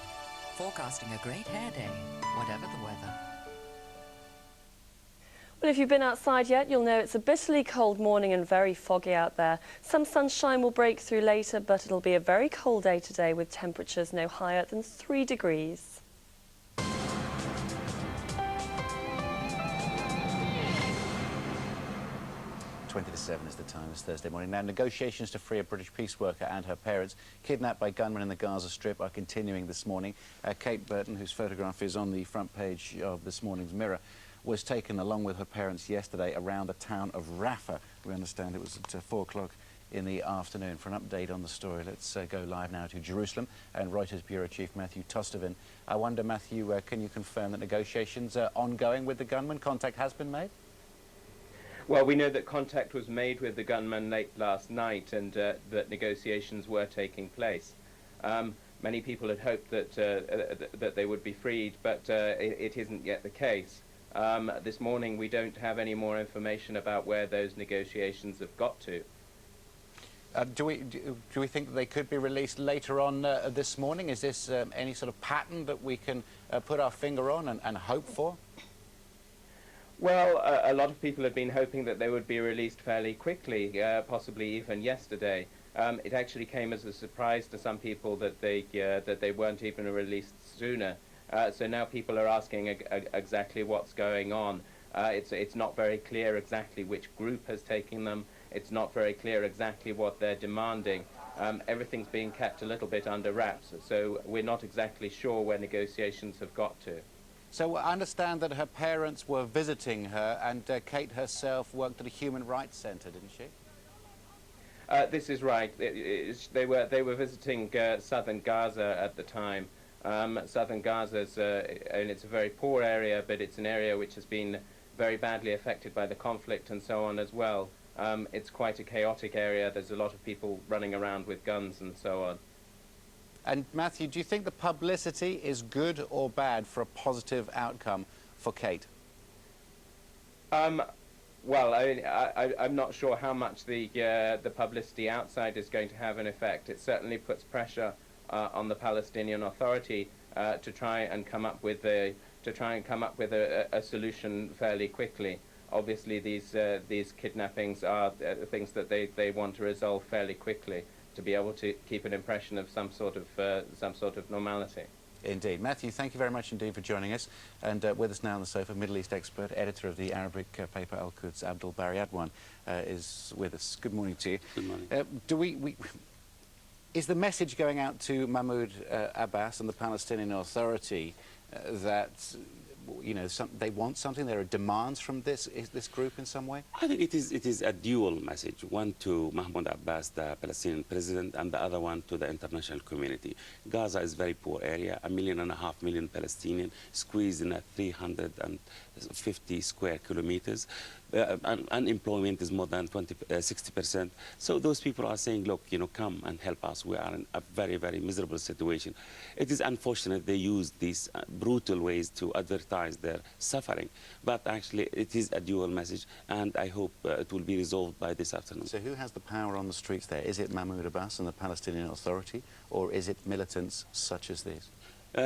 Forecasting a great hair day, whatever the weather. Well, if you've been outside yet, you'll know it's a bitterly cold morning and very foggy out there. Some sunshine will break through later, but it'll be a very cold day today with temperatures no higher than 3 degrees. 20 to 7 is the time. It's Thursday morning. Now, negotiations to free a British peace worker and her parents kidnapped by gunmen in the Gaza Strip are continuing this morning. Kate Burton, whose photograph is on the front page of this morning's Mirror, was taken along with her parents yesterday around the town of Rafah. We understand it was at 4 o'clock in the afternoon. For an update on the story, let's go live now to Jerusalem and Reuters Bureau Chief Matthew Tostevin. I wonder, Matthew, can you confirm that negotiations are ongoing with the gunmen? Contact has been made? Well, we know that contact was made with the gunman late last night and that negotiations were taking place. Many people had hoped that, that they would be freed, but it isn't yet the case. This morning we don't have any more information about where those negotiations have got to. Do we think that they could be released later on this morning? Is this any sort of pattern that we can put our finger on and hope for? Well, a lot of people have been hoping that they would be released fairly quickly, possibly even yesterday. It actually came as a surprise to some people that they weren't even released sooner. So now people are asking exactly what's going on. It's not very clear exactly which group has taken them. It's not very clear exactly what they're demanding. Everything's being kept a little bit under wraps, so we're not exactly sure where negotiations have got to. So I understand that her parents were visiting her, and Kate herself worked at a human rights centre, didn't she? This is right. They were visiting southern Gaza at the time. Southern Gaza's and it's a very poor area, but it's an area which has been very badly affected by the conflict and so on as well. It's quite a chaotic area. There's a lot of people running around with guns and so on. And Matthew, do you think the publicity is good or bad for a positive outcome for Kate? Well, I'm not sure how much the publicity outside is going to have an effect. It certainly puts pressure on the Palestinian Authority to try and come up with a solution fairly quickly. Obviously, these kidnappings are things that they want to resolve fairly quickly, to be able to keep an impression of some sort of normality. Indeed. Matthew, thank you very much indeed for joining us. And with us now on the sofa, Middle East expert, editor of the Arabic paper Al-Quds, Abdul Bari Adwan, is with us. Good morning to you. Good morning. Is the message going out to Mahmoud Abbas and the Palestinian Authority that you know, they want something? There are demands from this group in some way? I think it is a dual message. One to Mahmoud Abbas, the Palestinian president, and the other one to the international community. Gaza is a very poor area, 1.5 million Palestinians squeezed in a 350 square kilometers. Unemployment is more than 60%. So those people are saying, look, you know, come and help us. We are in a very, very miserable situation. It is unfortunate they use these brutal ways to advertise their suffering. But actually, it is a dual message, and I hope it will be resolved by this afternoon. So who has the power on the streets there? Is it Mahmoud Abbas and the Palestinian Authority, or is it militants such as these?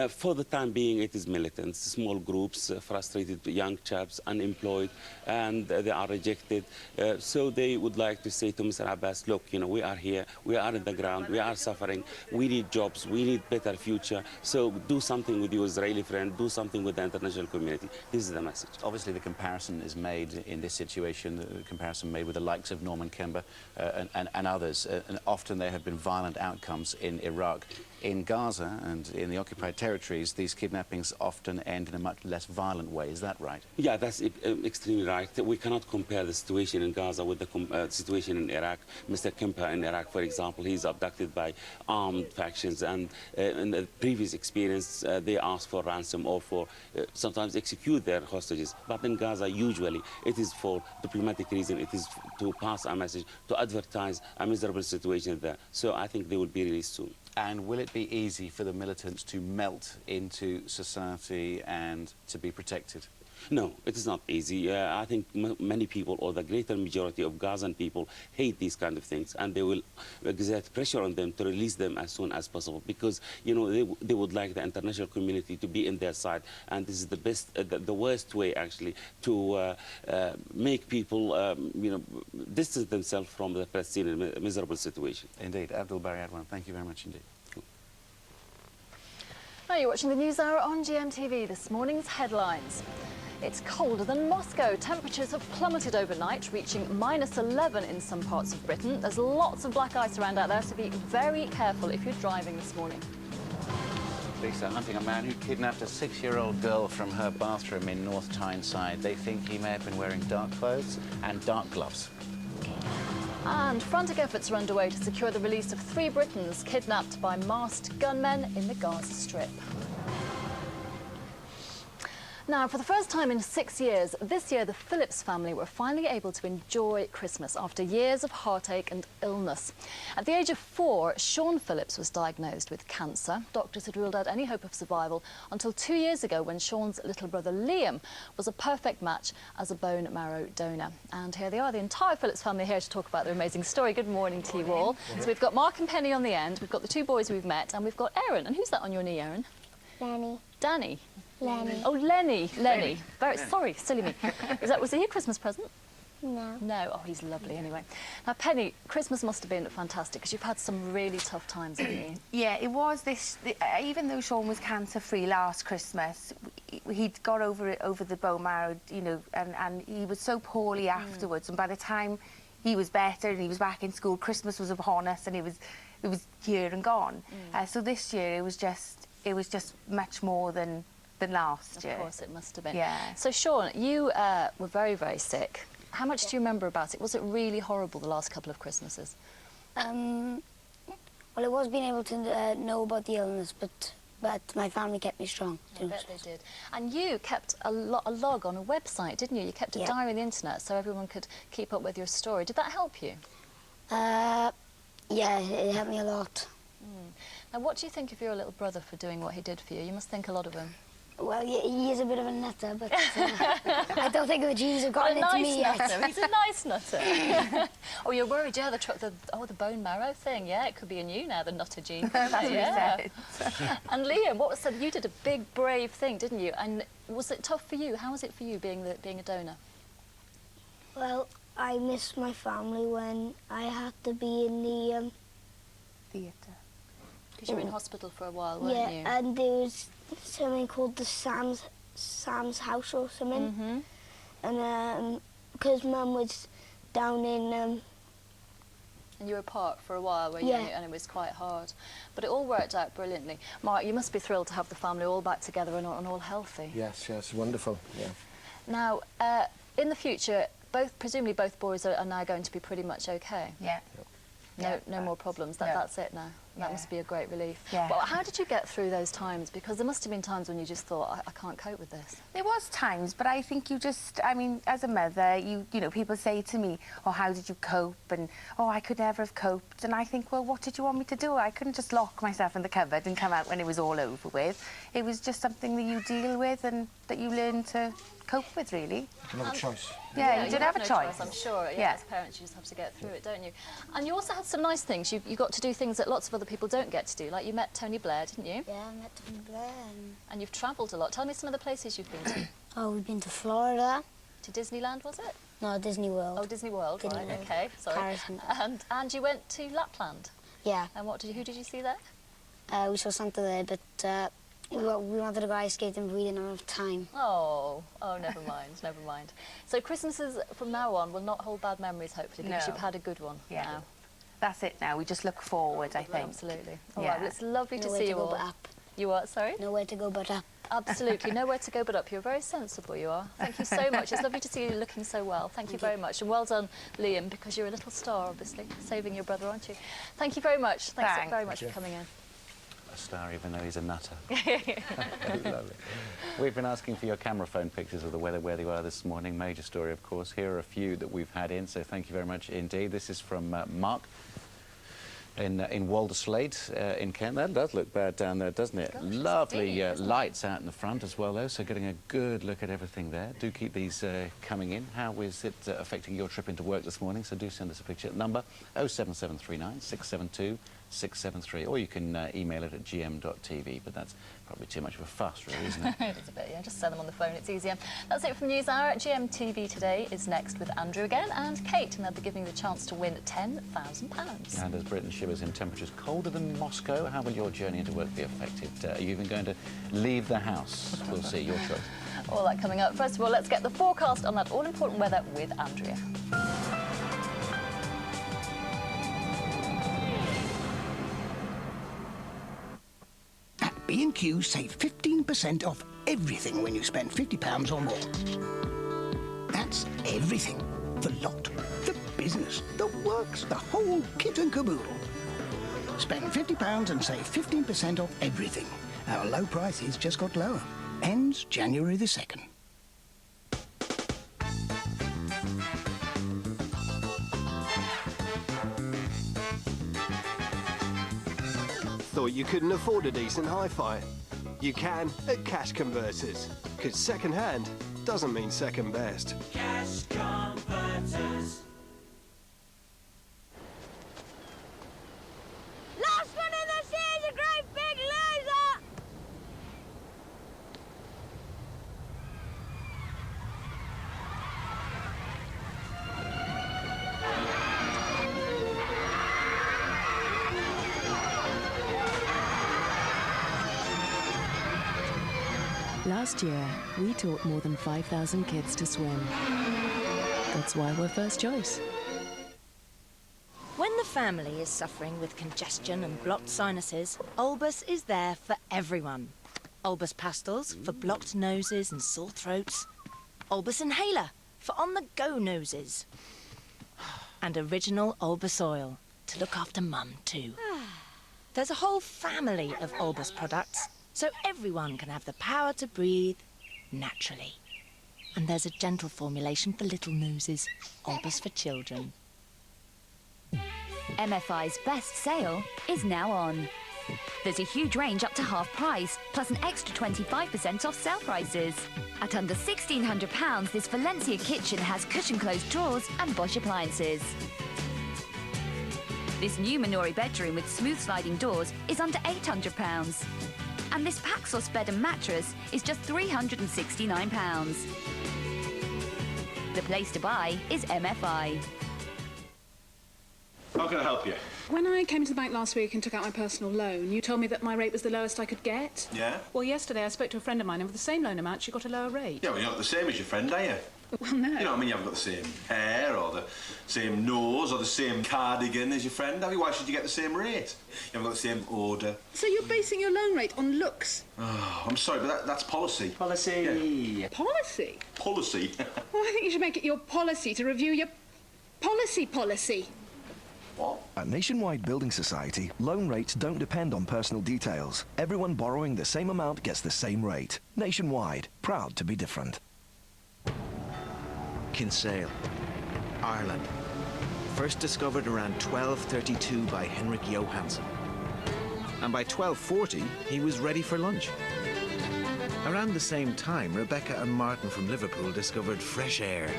For the time being, it is militants, small groups, frustrated young chaps, unemployed, and they are rejected. So they would like to say to Mr. Abbas, look, you know, we are here, we are in the ground, we are suffering, we need jobs, we need better future. So do something with your Israeli friend, do something with the international community. This is the message. Obviously, the comparison is made in this situation, the comparison made with the likes of Norman Kember and others. And often there have been violent outcomes in Iraq. In Gaza and in the occupied territories, these kidnappings often end in a much less violent way. Is that right? Yeah, that's extremely right. We cannot compare the situation in Gaza with the situation in Iraq. Mr. Kemper in Iraq, for example, he's abducted by armed factions, and in the previous experience, they ask for ransom or for sometimes execute their hostages. But in Gaza, usually, it is for diplomatic reason. It is to pass a message, to advertise a miserable situation there. So I think they will be released soon. And will it be easy for the militants to melt into society and to be protected? No, it is not easy. I think many people, or the greater majority of Gazan people, hate these kind of things, and they will exert pressure on them to release them as soon as possible, because, you know, they would like the international community to be in their side, and this is the best, the worst way, actually, to make people, you know, distance themselves from the Palestinian miserable situation. Indeed. Abdul Bari Adwan, thank you very much indeed. Now you're watching the News Hour on GMTV. This morning's headlines. It's colder than Moscow. Temperatures have plummeted overnight, reaching -11 in some parts of Britain. There's lots of black ice around out there, so be very careful if you're driving this morning. Police are hunting a man who kidnapped a 6-year-old girl from her bathroom in North Tyneside. They think he may have been wearing dark clothes and dark gloves. And frantic efforts are underway to secure the release of 3 Britons kidnapped by masked gunmen in the Gaza Strip. Now, for the first time in 6 years, this year the Phillips family were finally able to enjoy Christmas after years of heartache and illness. At the age of 4, Sean Phillips was diagnosed with cancer. Doctors had ruled out any hope of survival until 2 years ago, when Sean's little brother Liam was a perfect match as a bone marrow donor. And here they are, the entire Phillips family, here to talk about their amazing story. Good morning to you all. So we've got Mark and Penny on the end, we've got the 2 boys we've met, and we've got Erin. And who's that on your knee, Erin? Lenny. Danny? Lenny. Oh, Lenny. Lenny. Very sorry, silly me. Was he a Christmas present? No. No. Oh, he's lovely anyway. Now, Penny, Christmas must have been fantastic because you've had some really tough times, haven't you? Yeah, it was even though Sean was cancer-free last Christmas, he'd got over the bone marrow, you know, and he was so poorly afterwards. And by the time he was better and he was back in school, Christmas was upon us, and it was here and gone. So this year it was just much more than last year. Of course, it must have been. Yeah. So, Sean, you were very, very sick. How much do you remember about it? Was it really horrible the last couple of Christmases? Well, I was being able to know about the illness, but my family kept me strong. I bet they did. And you kept a log on a website, didn't you? You kept a diary on the internet so everyone could keep up with your story. Did that help you? Yeah, it helped me a lot. Now, what do you think of your little brother for doing what he did for you? You must think a lot of him. Well, he is a bit of a nutter, but I don't think the genes have gotten into me yet. He's a nice nutter. Oh, you're worried, yeah, the bone marrow thing, yeah, it could be in you now, the nutter gene. That's what he said. And Liam, what was said? You did a big, brave thing, didn't you? And was it tough for you? How was it for you being a donor? Well, I missed my family when I had to be in the theatre. Because you were in hospital for a while, weren't you? Yeah, and there was something called the Sam's house or something. And because Mum was down in And you were apart for a while, were you? Yeah. And it was quite hard. But it all worked out brilliantly. Mark, you must be thrilled to have the family all back together and all healthy. Yes, yes, wonderful, yeah. Now, in the future, presumably both boys are now going to be pretty much okay. Yeah. No more problems. That's it now. That must be a great relief. Yeah. Well, how did you get through those times? Because there must have been times when you just thought, I can't cope with this. There was times, but I think you just, I mean, as a mother, you know, people say to me, oh, how did you cope? And, oh, I could never have coped. And I think, well, what did you want me to do? I couldn't just lock myself in the cupboard and come out when it was all over with. It was just something that you deal with and that you learn to cope with, really. You can have a choice. Yeah, you did have a no choice. I'm sure. Yeah, as parents, you just have to get through it, don't you? And you also had some nice things. You got to do things that lots of other people don't get to do. Like you met Tony Blair, didn't you? Yeah, I met Tony Blair. And you've travelled a lot. Tell me some of the places you've been to. Oh, we've been to Florida. To Disneyland, was it? No, Disney World. Oh, Disney World, Disney right, World. okay, sorry. And you went to Lapland? Yeah. And who did you see there? We saw Santa there, but we wanted to go ice skating, but we didn't have enough time. Oh, never mind, never mind. So Christmases from now on will not hold bad memories, hopefully, because you've had a good one now. That's it now. We just look forward, I think. Absolutely. All right, well, it's lovely to see you all. Nowhere to go but up. You what, sorry? Nowhere to go but up. Absolutely, nowhere to go but up. You're very sensible, you are. Thank you so much. It's lovely to see you looking so well. Thank you very much. And well done, Liam, because you're a little star, obviously, saving your brother, aren't you? Thank you very much. Thanks very much for coming in. A star, even though he's a nutter. Lovely. We've been asking for your camera phone pictures of the weather where they were this morning. Major story, of course. Here are a few that we've had in, so thank you very much indeed. This is from Mark in Walderslade in Kent. That does look bad down there, doesn't it? Gosh, lovely lights out in the front as well, though, so getting a good look at everything there. Do keep these coming in. How is it affecting your trip into work this morning? So do send us a picture at number 07739 672 673, or you can email it at gm.tv, but that's probably too much of a fuss, really, isn't it? It is a bit, yeah. Just send them on the phone, it's easier. That's it from NewsHour. GMTV today is next with Andrew again and Kate, and they'll be giving you the chance to win £10,000. And as Britain shivers in temperatures colder than Moscow, how will your journey into work be affected? Are you even going to leave the house? We'll see, your choice. All that coming up. First of all, let's get the forecast on that all-important weather with Andrea. B&Q save 15% off everything when you spend £50 or more. That's everything. The lot, the business, the works, the whole kit and caboodle. Spend £50 and save 15% off everything. Our low prices just got lower. Ends January the 2nd. Thought you couldn't afford a decent hi-fi? You can at Cash Converters, because second-hand doesn't mean second best. Cash Converters. Last one in the sea is a great big loser! Last year, we taught more than 5,000 kids to swim. That's why we're first choice. When the family is suffering with congestion and blocked sinuses, Olbus is there for everyone. Olbus Pastels for blocked noses and sore throats. Olbus Inhaler for on-the-go noses. And original Olbus Oil to look after Mum too. There's a whole family of Olbus products, so everyone can have the power to breathe naturally. And there's a gentle formulation for little noses, Olbus for children. MFI's best sale is now on. There's a huge range up to half price, plus an extra 25% off sale prices. At under £1,600, this Valencia kitchen has cushion-closed drawers and Bosch appliances. This new Minori bedroom with smooth sliding doors is under £800. And this Paxos bed and mattress is just £369. The place to buy is MFI. How can I help you? When I came to the bank last week and took out my personal loan, you told me that my rate was the lowest I could get. Yeah? Well, yesterday I spoke to a friend of mine, and for the same loan amount, she got a lower rate. Yeah, well, you're not the same as your friend, are you? Well, no. You know, I mean, you haven't got the same hair or the same nose or the same cardigan as your friend, have you? Why should you get the same rate? You haven't got the same odour. So you're basing your loan rate on looks? Oh, I'm sorry, but that's policy. Policy. Yeah. Policy? Policy? Well, I think you should make it your policy to review your policy. What? At Nationwide Building Society, loan rates don't depend on personal details. Everyone borrowing the same amount gets the same rate. Nationwide, proud to be different. Kinsale, Ireland. First discovered around 1232 by Henrik Johansson. And by 1240, he was ready for lunch. Around the same time, Rebecca and Martin from Liverpool discovered fresh air.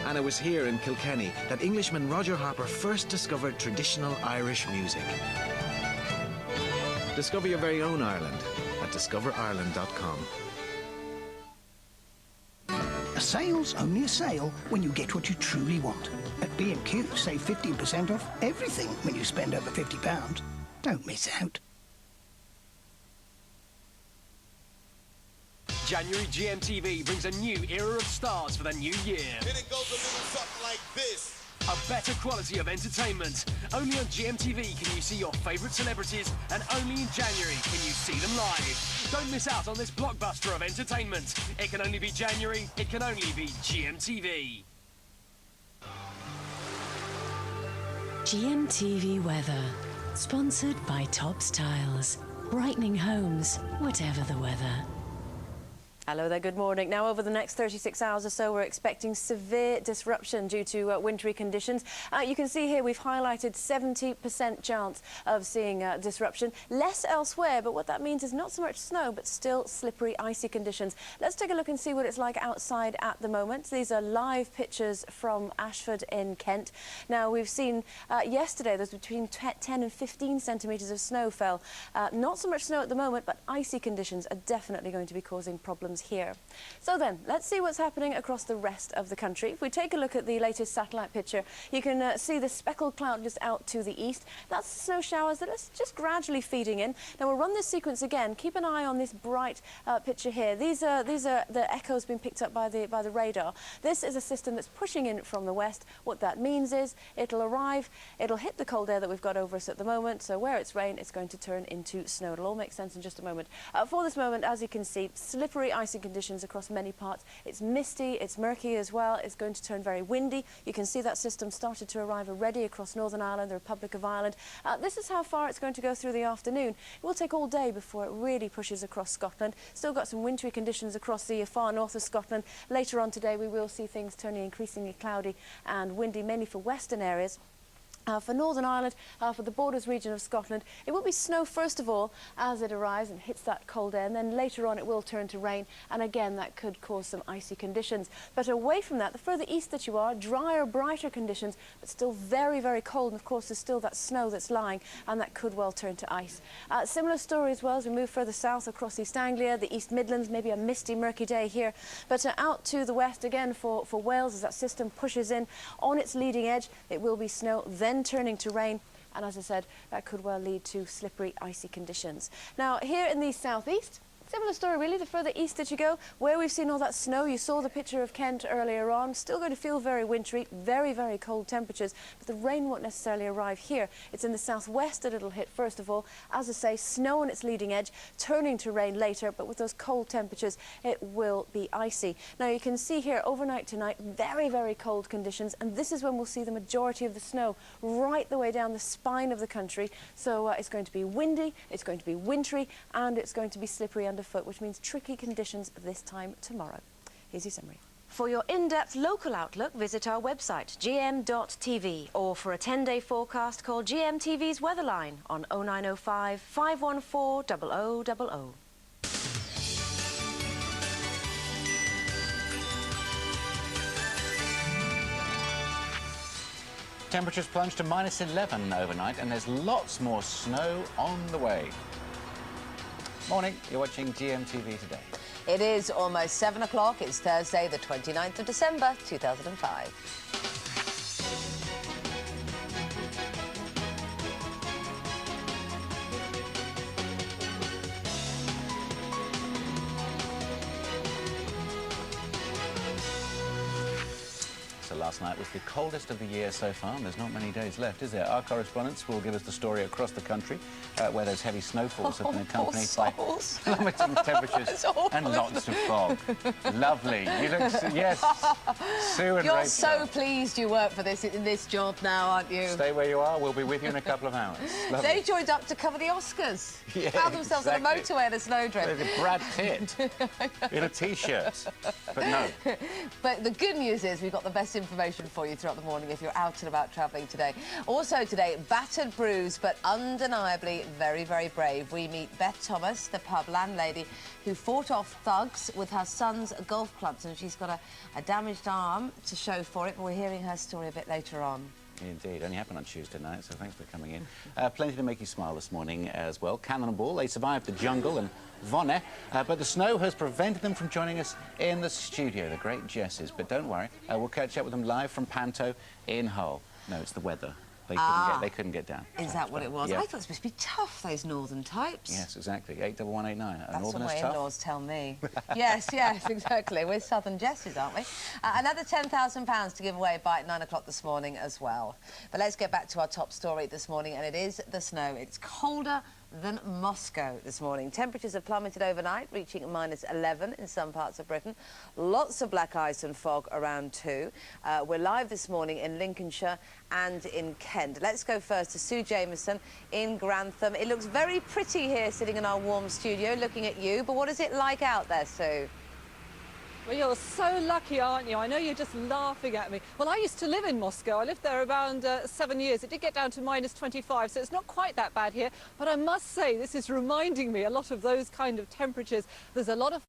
And it was here in Kilkenny that Englishman Roger Harper first discovered traditional Irish music. Discover your very own Ireland at discoverireland.com. A sale's only a sale when you get what you truly want. At B&Q, save 15% off everything when you spend over £50. Don't miss out. January GMTV brings a new era of stars for the new year. And it goes a little something like this. A better quality of entertainment. Only on GMTV can you see your favourite celebrities, and only in January can you see them live. Don't miss out on this blockbuster of entertainment. It can only be January. It can only be GMTV. GMTV weather. Sponsored by Tops Tiles. Brightening homes, whatever the weather. Hello there, good morning. Now, over the next 36 hours or so, we're expecting severe disruption due to wintry conditions. You can see here we've highlighted 70% chance of seeing disruption. Less elsewhere, but what that means is not so much snow, but still slippery, icy conditions. Let's take a look and see what it's like outside at the moment. These are live pictures from Ashford in Kent. Now, we've seen yesterday there's between 10 and 15 centimetres of snow fell. Not so much snow at the moment, but icy conditions are definitely going to be causing problems here. So then, let's see what's happening across the rest of the country. If we take a look at the latest satellite picture, you can see the speckled cloud just out to the east. That's snow showers that are just gradually feeding in. Now, we'll run this sequence again. Keep an eye on this bright picture here. These are the echoes being picked up by the radar. This is a system that's pushing in from the west. What that means is it'll arrive, it'll hit the cold air that we've got over us at the moment. So where it's rain, it's going to turn into snow. It'll all make sense in just a moment. For this moment, as you can see, slippery, icy conditions across many parts. It's misty, it's murky as well. It's going to turn very windy. You can see that system started to arrive already across Northern Ireland, the Republic of Ireland. This is how far it's going to go through the afternoon. It will take all day before it really pushes across Scotland. Still got some wintry conditions across the far north of Scotland. Later on today, we will see things turning increasingly cloudy and windy, mainly for western areas. For Northern Ireland, for the borders region of Scotland, it will be snow first of all as it arrives and hits that cold air, and then later on it will turn to rain, and again that could cause some icy conditions. But away from that, the further east that you are, drier, brighter conditions, but still very, very cold, and of course there's still that snow that's lying, and that could well turn to ice. Similar story as well as we move further south across East Anglia, the East Midlands, maybe a misty, murky day here, but out to the west again for Wales as that system pushes in on its leading edge, it will be snow, then turning to rain, and as I said, that could well lead to slippery, icy conditions. Now, here in the southeast, similar story really, the further east that you go, where we've seen all that snow. You saw the picture of Kent earlier on, still going to feel very wintry, very, very cold temperatures, but the rain won't necessarily arrive here. It's in the southwest that it'll hit first of all. As I say, snow on its leading edge, turning to rain later, but with those cold temperatures, it will be icy. Now, you can see here overnight tonight, very, very cold conditions, and this is when we'll see the majority of the snow right the way down the spine of the country. So it's going to be windy, it's going to be wintry, and it's going to be slippery underfoot, which means tricky conditions this time tomorrow. Here's your summary. For your in-depth local outlook, visit our website, gm.tv, or for a 10-day forecast, call GMTV's Weatherline on 0905 514 0000. Temperatures plunged to -11 overnight, and there's lots more snow on the way. Morning, you're watching GMTV Today. It is almost 7 o'clock. It's Thursday, the 29th of December, 2005. last night was the coldest of the year so far, and there's not many days left, is there? Our correspondents will give us the story across the country, where those heavy snowfalls have been accompanied by plummeting temperatures and lots of fog. Lovely. You look, yes, Sue and You're Rachel. so pleased you work for this in this job now, aren't you? Stay where you are. We'll be with you in a couple of hours. Lovely. They joined up to cover the Oscars. Yeah, Found themselves on a motorway in a snowdrift. Brad Pitt in a T-shirt. But no. But the good news is we've got the best information for you throughout the morning if you're out and about travelling today. Also today, battered, bruised, but undeniably very, very brave. We meet Beth Thomas, the pub landlady, who fought off thugs with her son's golf clubs, and she's got a damaged arm to show for it, but we're hearing her story a bit later on. Indeed, only happened on Tuesday night, so thanks for coming in. Plenty to make you smile this morning as well. Cannonball, they survived the jungle and Vonne, but the snow has prevented them from joining us in the studio, the great Jesses. But don't worry, we'll catch up with them live from Panto in Hull. No, it's the weather. They couldn't get down. Is that what it was? Yeah. I thought it was supposed to be tough, those northern types. Yes, exactly. 81189. That's what my tough. in-laws tell me. Yes, yes, exactly. We're Southern Jesses, aren't we? Another £10,000 to give away by 9 o'clock this morning as well. But let's get back to our top story this morning, and it is the snow. It's colder than Moscow this morning. Temperatures have plummeted overnight, reaching -11 in some parts of Britain. Lots of black ice and fog around too. We're live this morning in Lincolnshire and in Kent. Let's go first to Sue Jameson in Grantham. It looks very pretty here sitting in our warm studio looking at you, but what is it like out there, Sue? Well, you're so lucky, aren't you? I know you're just laughing at me. Well, I used to live in Moscow. I lived there around 7 years. It did get down to -25, so it's not quite that bad here. But I must say, this is reminding me a lot of those kind of temperatures. There's a lot of